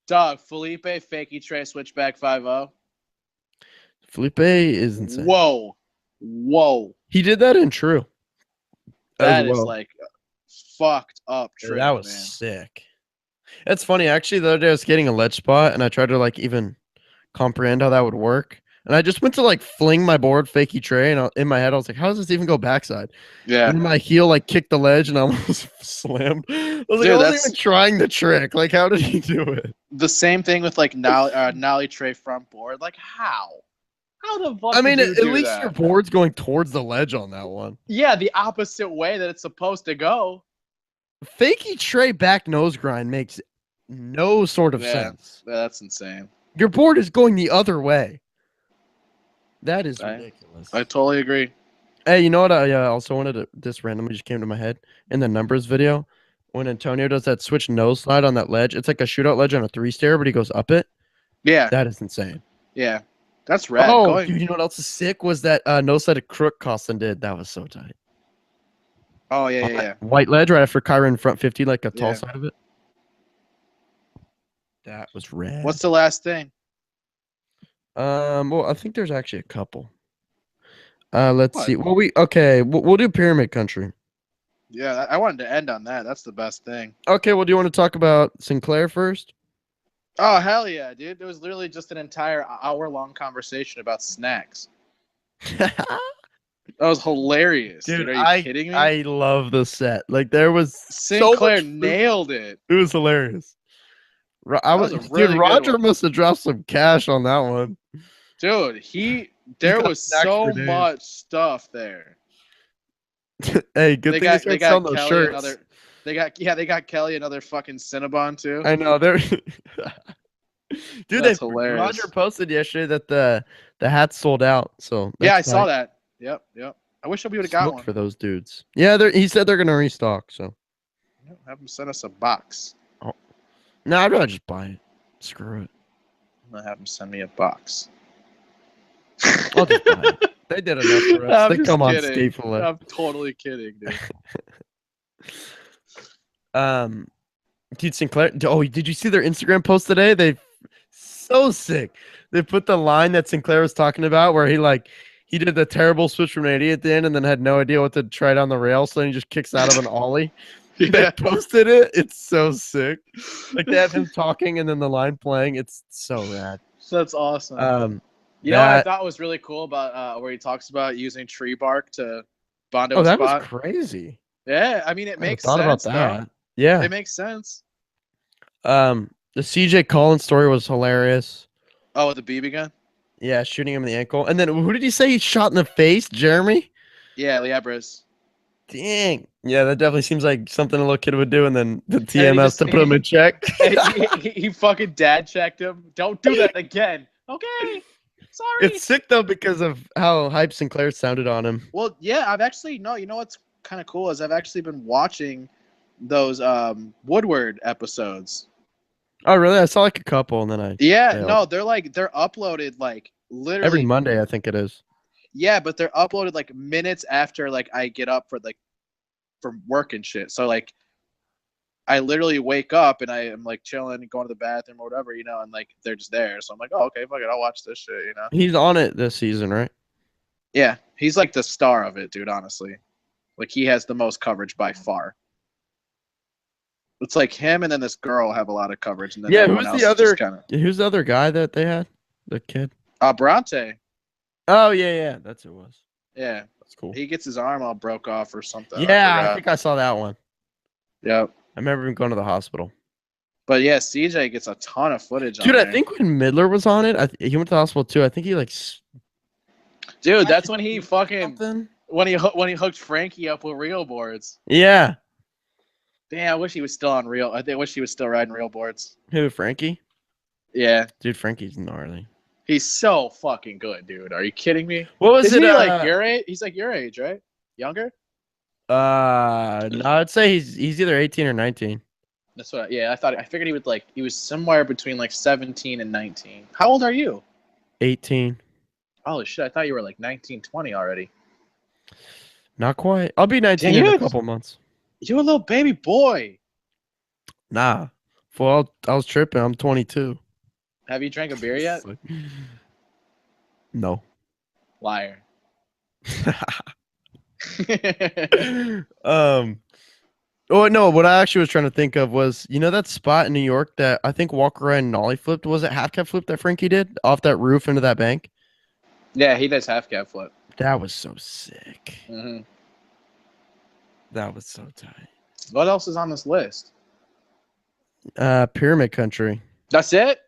Dog, Felipe, Fakey Trey, Switchback 5-0. Felipe is insane. Whoa. He did that in True. That is like fucked up. True, that was sick. It's funny. Actually, the other day I was skating a ledge spot and I tried to like even comprehend how that would work. And I just went to like fling my board fakey tray, and in my head I was like, "How does this even go backside?" Yeah. And my heel like kicked the ledge, and I almost slammed. I was like, I wasn't even trying the trick. Like, how did he do it? The same thing with like nollie tray front board. Like, how? How the fuck? I mean, at least your board's going towards the ledge on that one. Yeah, the opposite way that it's supposed to go. Fakey tray back nose grind makes no sort of sense. That's insane. Your board is going the other way. That is ridiculous. I totally agree. Hey, you know what? I also wanted to. This randomly just came to my head in the numbers video. When Antonio does that switch nose slide on that ledge, it's like a shootout ledge on a 3-stair, but he goes up it. Yeah, that is insane. Yeah, that's rad. Oh, dude, you know what else is sick? Was that nose slide at Crook Costin did? That was so tight. Oh yeah. White ledge right after Kyron front 50, like a tall side of it. That was rad. What's the last thing? Well, I think there's actually a couple. Let's see. Well, we'll do Pyramid Country. Yeah, I wanted to end on that. That's the best thing. Okay, well, do you want to talk about Sinclair first? Oh, hell yeah, dude. It was literally just an entire hour-long conversation about snacks. That was hilarious. Dude, are you kidding me? I love the set. Like, there was Sinclair nailed it. It was hilarious. Roger must have dropped some cash on that one. Dude, there was so much stuff there. Hey, good thing they got those shirts. They got Kelly another fucking Cinnabon too. I know they're dude. That's hilarious. Roger posted yesterday that the hats sold out. So yeah, I saw that. Yep. I wish we would have got one for those dudes. Yeah, he said they're gonna restock. So have them send us a box. Oh. No, I'd rather just buy it. Screw it. I'm gonna have them send me a box. I'll just buy it. They did enough for us. They come on Skate Fillet. I'm totally kidding, dude. Dude, Sinclair. Oh, did you see their Instagram post today? They so sick. They put the line that Sinclair was talking about, where he did the terrible switch from 80 at the end, and then had no idea what to try down the rail, so he just kicks out of an ollie. Yeah. They posted it. It's so sick. Like they have him talking, and then the line playing. It's so rad. That's awesome. You know what I thought was really cool about where he talks about using tree bark to bond a spot? Was crazy. Yeah, I mean it makes sense. About that. Yeah, it makes sense. The CJ Collins story was hilarious. Oh, with the BB gun? Yeah, shooting him in the ankle. And then who did he say he shot in the face? Jeremy? Yeah, Liabres. Dang. Yeah, that definitely seems like something a little kid would do, and then the TMS to put him in check. he fucking dad checked him. Don't do that again. Okay. Sorry. It's sick though because of how hype Sinclair sounded on him. Well, yeah, you know what's kind of cool is I've actually been watching those Woodward episodes. Oh, really? I saw like a couple, and then I Yeah, bailed. no, they're uploaded like Every literally. Monday, I think it is. Yeah, but they're uploaded like minutes after like I get up for from work and shit. So like I literally wake up and I am like chilling and going to the bathroom or whatever, and like they're just there. So I'm like, oh, okay, fuck it, I'll watch this shit. He's on it this season, right? Yeah, he's like the star of it, dude. Honestly, like he has the most coverage by far. It's like him and then this girl have a lot of coverage, and then Yeah. everyone else is just kind of. Who's the other guy that they had? The kid. Bronte. Oh yeah, that's who it was. Yeah, That's cool. he gets his arm all broke off or something. Yeah, I think I saw that one. Yep. I remember him going to the hospital. But yeah, CJ gets a ton of footage. Dude, on I there. think when Midler was on it, he went to the hospital too. I think he like. Dude, that's when he fucking Something? when he hooked Frankie up with reel boards. Yeah. Damn, I wish he was still on reel. I wish he was still riding reel boards. Who, Frankie? Yeah, Dude, Frankie's gnarly. he's so fucking good, dude. Are you kidding me? What was Isn't it? he like your age? He's like your age, right? Younger? No, I'd say he's either 18 or 19. That's what. I figured he was somewhere between like 17 and 19. How old are you? 18. Holy shit! I thought you were like 19, 20 already. Not quite. I'll be 19 in a couple months. You're a little baby boy. Nah. Well, I was tripping. I'm 22. Have you drank a beer yet? No. Liar. Oh no, what I actually was trying to think of was, that spot in New York that I think Walker Ryan nollie flipped? Was it half cab flip that Frankie did off that roof into that bank? Yeah, he does half cab flip. That was so sick. Mm-hmm. That was so tight. What else is on this list? Pyramid Country. That's it?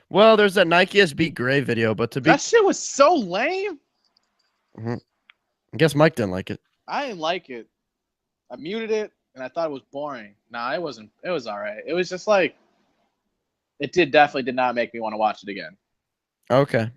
Well, there's that Nike SB Gray video, but that shit was so lame. I guess Mike didn't like it. I didn't like it. I muted it and I thought it was boring. Nah, it wasn't. It was all right. It was just like it definitely did not make me want to watch it again. Okay.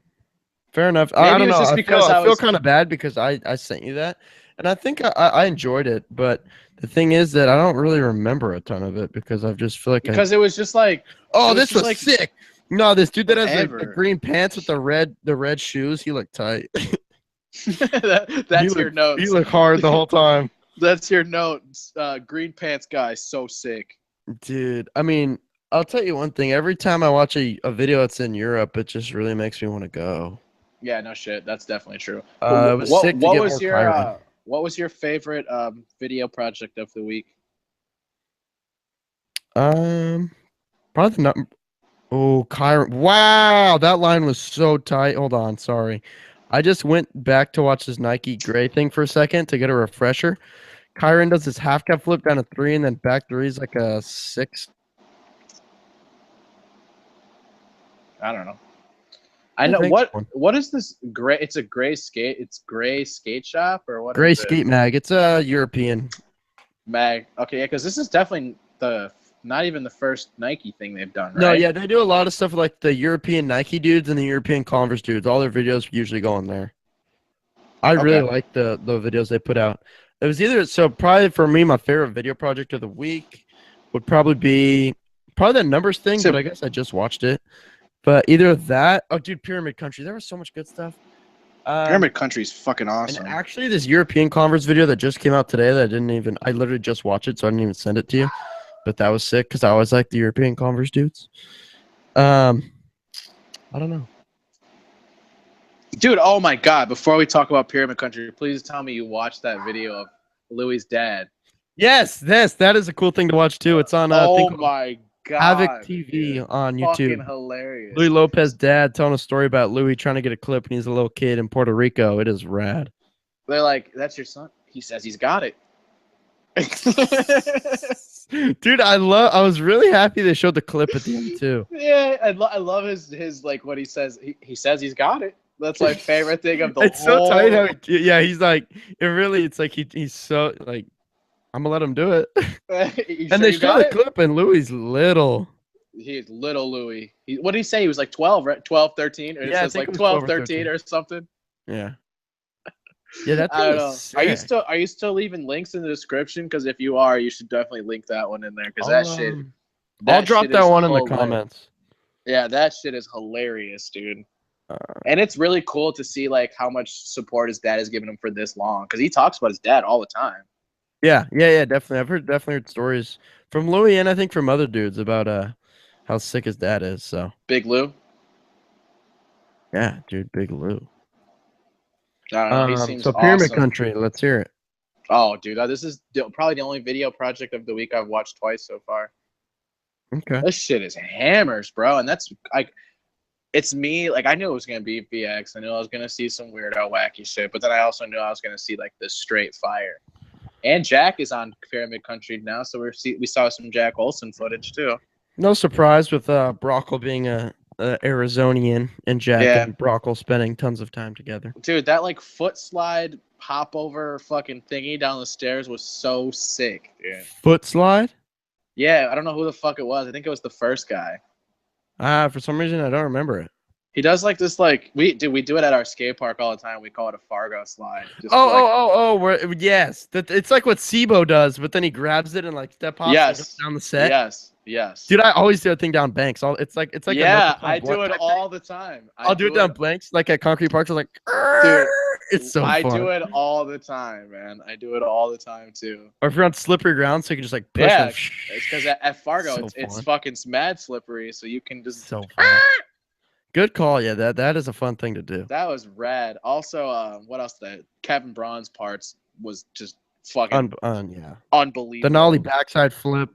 Fair enough. Maybe I don't it was know. just because I feel kind of bad because I sent you that, and I think I enjoyed it. But the thing is that I don't really remember a ton of it because I just feel like it was just like, oh, this was like, sick. No, this dude that has the whatever. green pants with the red shoes, he looked tight. That's your notes. He looked hard the whole time. That's your notes. Green pants guy, so sick. Dude, I mean, I'll tell you one thing. Every time I watch a video that's in Europe, it just really makes me want to go. Yeah, no shit. That's definitely true. It was sick to get more Kyron. What was your favorite video project of the week? Probably the not. Oh, Kyron! Wow, that line was so tight. Hold on, sorry. I just went back to watch this Nike Gray thing for a second to get a refresher. Kyron does this half cab flip down a 3 and then back 3 is like a 6. I don't know. I know what is this gray? It's a gray skate. It's gray skate shop or what? Gray skate mag. It's a European mag. Okay, yeah, because this is definitely not even the first Nike thing they've done. Right? No, yeah, they do a lot of stuff like the European Nike dudes and the European Converse dudes. All their videos usually go on there. I really like the videos they put out. It was probably for me my favorite video project of the week would probably be that numbers thing, but I guess I just watched it. But either that, oh dude, Pyramid Country. There was so much good stuff. Pyramid Country is fucking awesome. And actually, this European Converse video that just came out today that I literally just watched it, so I didn't even send it to you. But that was sick because I always like the European Converse dudes. I don't know. Dude, oh my God. Before we talk about Pyramid Country, please tell me you watched that video of Louis' dad. Yes, that is a cool thing to watch too. It's on oh my God, Havoc TV on YouTube. Fucking hilarious. Louis Lopez's dad telling a story about Louis trying to get a clip when he's a little kid in Puerto Rico. It is rad. They're like, that's your son? He says he's got it. Dude, I was really happy they showed the clip at the end too. Yeah, I love his like what he says. He says he's got it. That's my favorite thing of the it's whole... so tight how he's like it's like he's so like I'm gonna let him do it. And they show the clip and Louis little. He's little Louis. What did he say? He was like 12, right? 12, 13? Or yeah, it says like 12, 13 or something. Yeah. Yeah, that's I don't know. Are you still leaving links in the description? Because if you are, you should definitely link that one in there because that shit I'll drop shit that is one in the hilarious. comments. Yeah, that shit is hilarious, dude. Uh, And it's really cool to see like how much support his dad has given him for this long, because he talks about his dad all the time. yeah, definitely. I've definitely heard stories from Louis and I think from other dudes about how sick his dad is. So Big Lou. yeah, dude, Big Lou. I don't know. He seems So Pyramid awesome. Country, let's hear it. Oh, dude, this is probably the only video project of the week I've watched twice so far. Okay. This shit is hammers, bro. And that's like, it's me. Like, I knew it was gonna be VX. I knew I was gonna see some weirdo, wacky shit. But then I also knew I was gonna see like this straight fire. And Jack is on Pyramid Country now, so we saw some Jack Olson footage too. No surprise with Brockle being a Arizonian and Jack Yeah. and Brockle spending tons of time together. Dude, that like foot slide hop over fucking thingy down the stairs was so sick, dude. Foot slide? Yeah, I don't know who the fuck it was. I think it was the first guy. For some reason I don't remember it. He does like this, like we do it at our skate park all the time. We call it a Fargo slide. Yes. It's like what Sibo does, but then he grabs it and like step hops and goes down the set. Yes. Dude, I always do a thing down banks. It's like yeah, I do it all the time. I'll do it down banks, like at concrete parks. I'm like, dude, it's so fun. I do it all the time, man. I do it all the time too. Or if you're on slippery ground, so you can just like push. Yeah, it's because at Fargo, So it's fucking mad slippery, so you can just so fun. Good call. Yeah, that is a fun thing to do. That was rad. Also, what else? That Kevin Braun's parts was just fucking unbelievable. The nollie backside flip.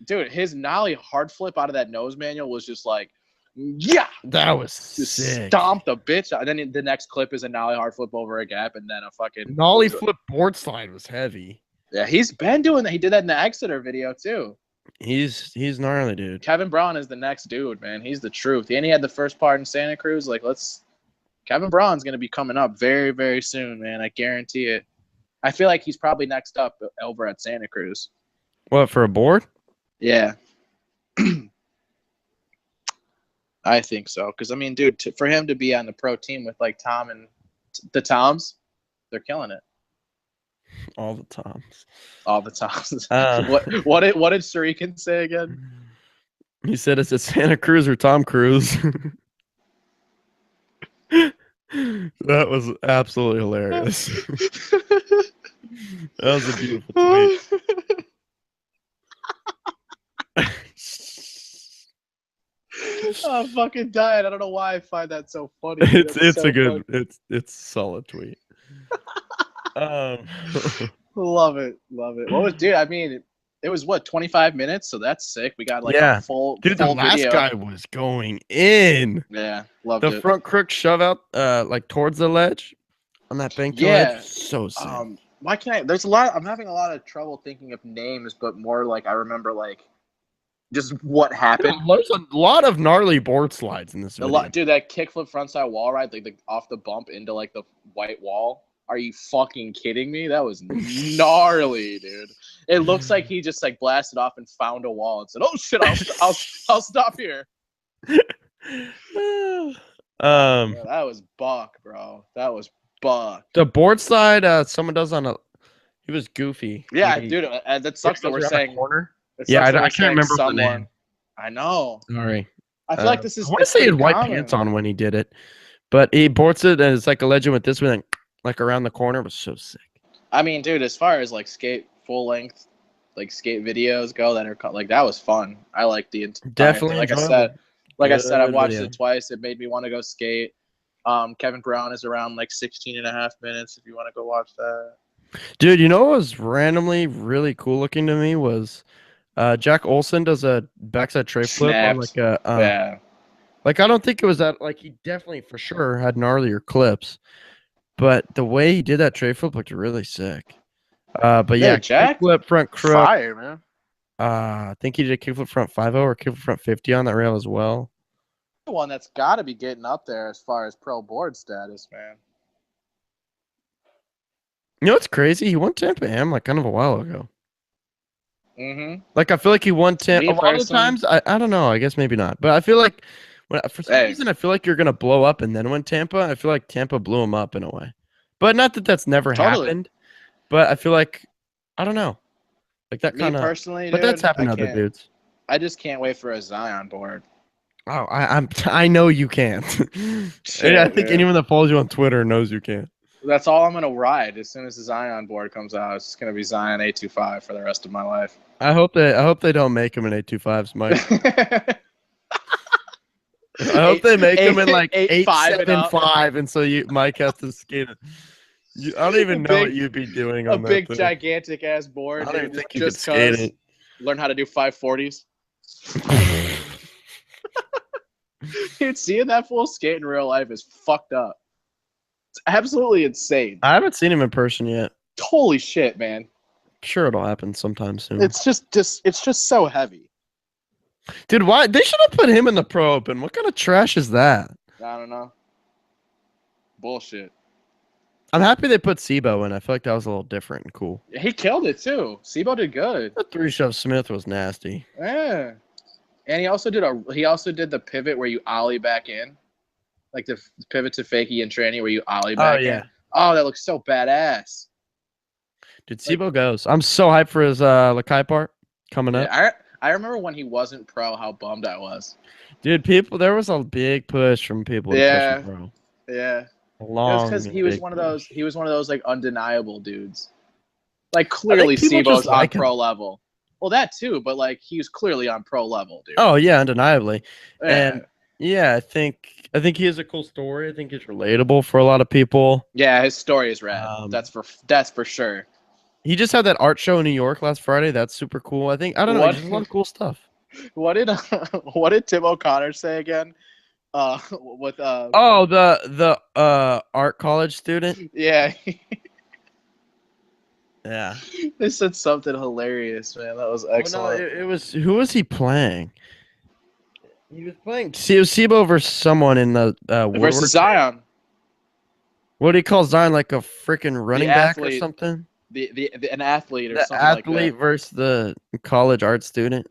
Dude, his nollie hard flip out of that nose manual was just like, yeah. That was just sick. Stomped a bitch. And then the next clip is a nollie hard flip over a gap, and then a fucking nollie flip board slide was heavy. Yeah, he's been doing that. He did that in the Exeter video too. He's gnarly, dude. Kevin Braun is the next dude, man. He's the truth. And he had the first part in Santa Cruz. Like, Kevin Braun's gonna be coming up very, very soon, man. I guarantee it. I feel like he's probably next up over at Santa Cruz. What, for a board? Yeah. I think so. Because, I mean, dude, for him to be on the pro team with, like, Tom and the Toms, they're killing it. All the Toms. All the Toms. What did Shuriken say again? He said it's a Santa Cruz or Tom Cruise. That was absolutely hilarious. That was a beautiful tweet. I'm fucking dying. I don't know why I find that so funny. It's so a good funny. it's a solid tweet. Love it. What was, dude? I mean, it was what, 25 minutes? So that's sick. We got like a full dude. Full the last video. guy was going in. Yeah, loved it. The front crook shove out, like towards the ledge on that bank. Yeah, so sick. Why can't I? There's a lot. I'm having a lot of trouble thinking of names, but more like I remember like just what happened. There's a lot of gnarly board slides in this video. Dude, that kickflip frontside wall ride, like off the bump into like the white wall. Are you fucking kidding me? That was gnarly, dude. It looks like he just like blasted off and found a wall and said, "Oh shit, I'll stop here." That was buck, bro. That was buck. The board slide, someone does on a. He was goofy. Yeah, dude. That sucks that we're saying. Corner. Yeah, I can't remember the name. I know. Sorry. I feel like this is. I want to say he had white pants on when he did it, but he boards it and it's like a legend with this one, like around the corner. It was so sick. I mean, dude, as far as like skate full length, like skate videos go that are like that was fun. I like the definitely. Like I said, I watched it twice. It made me want to go skate. Kevin Braun is around like 16 and a half minutes if you want to go watch that. Dude, you know what was randomly really cool looking to me was Jack Olson does a backside tray flip on like a yeah. Like I don't think it was that, like he definitely for sure had gnarlier clips, but the way he did that tray flip looked really sick. But yeah, Jack kickflip front crook. Fire, man. I think he did a kickflip front 50 or kickflip front 50 on that rail as well. The one that's got to be getting up there as far as pro board status, man. You know what's crazy? He won Tampa Am like kind of a while ago. Mm-hmm. Like I feel like he won Tampa a lot of times. I don't know. I guess maybe not. But I feel like for some reason I feel like you're gonna blow up and then win Tampa. I feel like Tampa blew him up in a way. But not that that's never happened. But I feel like I don't know. Like that kind of personally. But that's happened to other dudes. I just can't wait for a Zion board. Oh, I know you can't. Shit, I think dude. anyone that follows you on Twitter knows you can't. That's all I'm gonna ride as soon as the Zion board comes out. It's just gonna be Zion 825 for the rest of my life. I hope they don't make them in 825s, Mike. I hope they make them in like 875, and so Mike has to skate it. I don't even know what you'd be doing on a that big thing. gigantic ass board. I don't even Dude, think you could skate it. Learn how to do 540s. Dude, seeing that fool skate in real life is fucked up. It's absolutely insane. I haven't seen him in person yet. Holy shit, man! Sure, it'll happen sometime soon. It's just so heavy. Dude, why they should have put him in the Pro Open? What kind of trash is that? I don't know. Bullshit. I'm happy they put Sibo in. I feel like that was a little different and cool. He killed it too. Sibo did good. The 3-shove Smith was nasty. Yeah. And he also did the pivot where you ollie back in. Like the pivot to fakie and tranny where you ollie back in. Oh, that looks so badass. Dude, Sibo goes. I'm so hyped for his Lakai part coming up. I remember when he wasn't pro, how bummed I was. Dude, there was a big push from people to push him pro. Yeah. Long. Because he was one of those like undeniable dudes. Like clearly Sibo's on pro level. Well, that too, but like he was clearly on pro level, dude. Oh yeah, undeniably. Yeah. And yeah, I think he has a cool story. I think he's relatable for a lot of people. Yeah, his story is rad. That's for sure. He just had that art show in New York last Friday. That's super cool. I don't know. There's a lot of cool stuff. What did Tim O'Connor say again? The art college student. Yeah. Yeah. They said something hilarious, man. That was excellent. No, it was who was he playing? He was playing Sibo versus someone in the versus Zion. What do you call Zion? Like a freaking running back or something? An athlete or something like that. Athlete versus the college art student.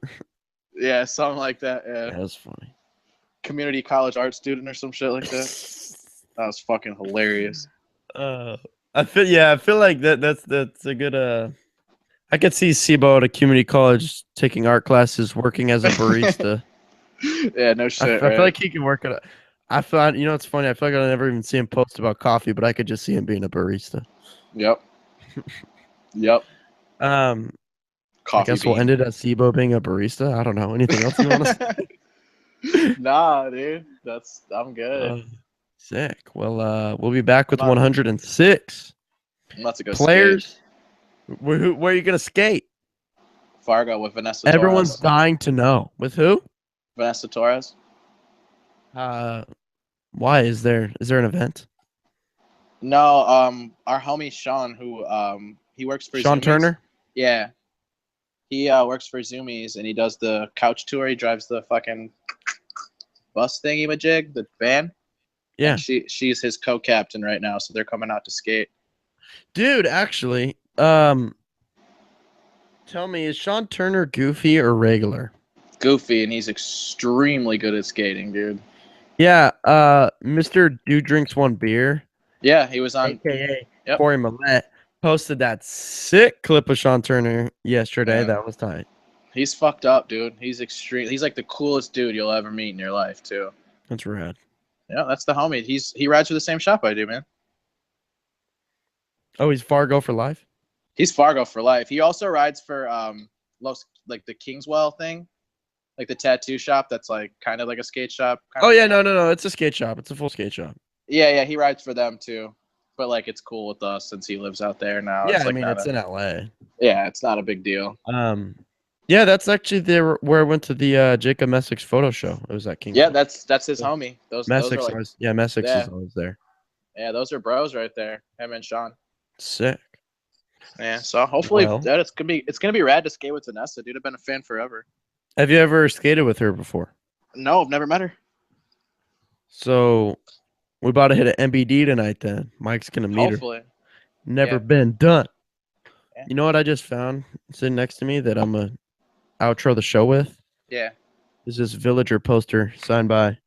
Yeah, something like that. Yeah. That was funny. Community college art student or some shit like that. That was fucking hilarious. I feel like that's a good I could see Sibo at a community college taking art classes, working as a barista. Yeah, no shit. I feel like he can work at I feel it's funny. I feel like I never even see him post about coffee, but I could just see him being a barista. Yep. Yep. I guess we'll end it at Sibo being a barista. I don't know. Anything else you want to say? Nah, dude. I'm good. Sick. Well, we'll be back with 106 Let's go players. Where are you gonna skate? Fargo with Vanessa. Everyone's Torres. dying to know. With who? Vanessa Torres. Why is there an event? No, our homie Sean, who he works for Sean Zoomies. Turner. Yeah, he works for Zoomies and he does the couch tour. He drives the fucking bus thingy majig, the van. Yeah, and she's his co-captain right now, so they're coming out to skate. Dude, actually, tell me, is Sean Turner goofy or regular? Goofy, and he's extremely good at skating, dude. Yeah, Mr. Dude Drinks One Beer. Yeah, he was on AKA Corey Millette posted that sick clip of Sean Turner yesterday. Yeah. That was tight. He's fucked up, dude. He's extreme. He's like the coolest dude you'll ever meet in your life, too. That's rad. Yeah, that's the homie. He rides for the same shop I do, man. Oh, he's Fargo for life? He's Fargo for life. He also rides for like the Kingswell thing. Like the tattoo shop that's like kind of like a skate shop. Oh yeah, no. It's a skate shop. It's a full skate shop. Yeah, he rides for them too. But like it's cool with us since he lives out there now. Yeah, it's in LA. Yeah, it's not a big deal. Yeah, that's actually where I went to the Jacob Messick's photo show. It was at King. Yeah, that's his homie. Messick's is always there. Yeah, those are bros right there. Him and Sean. Sick. Yeah, so hopefully it's gonna be rad to skate with Vanessa, dude. I've been a fan forever. Have you ever skated with her before? No, I've never met her. So we're about to hit an MBD tonight then. Mike's gonna meet her. Never been done. Yeah. You know what I just found sitting next to me that I'm gonna outro the show with? Yeah. Is this Villager poster signed by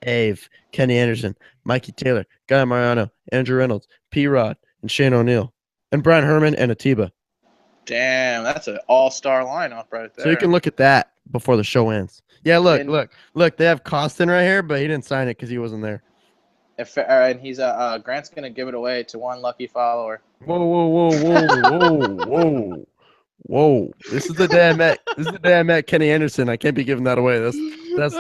Ave, Kenny Anderson, Mikey Taylor, Guy Mariano, Andrew Reynolds, P. Rod, and Shane O'Neill, and Brian Herman and Atiba. Damn, that's an all-star lineup right there. So you can look at that before the show ends. Yeah, look, And look. They have Costin right here, but he didn't sign it because he wasn't there. and he's Grant's gonna give it away to one lucky follower. Whoa. Whoa. This is the day I met. This is the day I met Kenny Anderson. I can't be giving that away. That's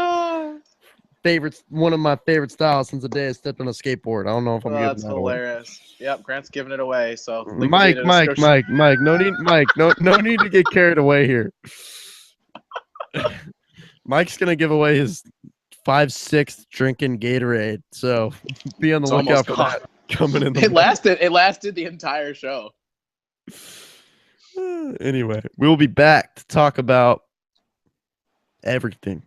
one of my favorite styles since the day I stepped on a skateboard. I don't know if I'm giving That's that hilarious. Yep, Grant's giving it away. So away. Mike. No need to get carried away here. Mike's gonna give away his 5/6 drinking Gatorade. So be on the lookout for that coming in. It lasted the entire show. Anyway, we will be back to talk about everything.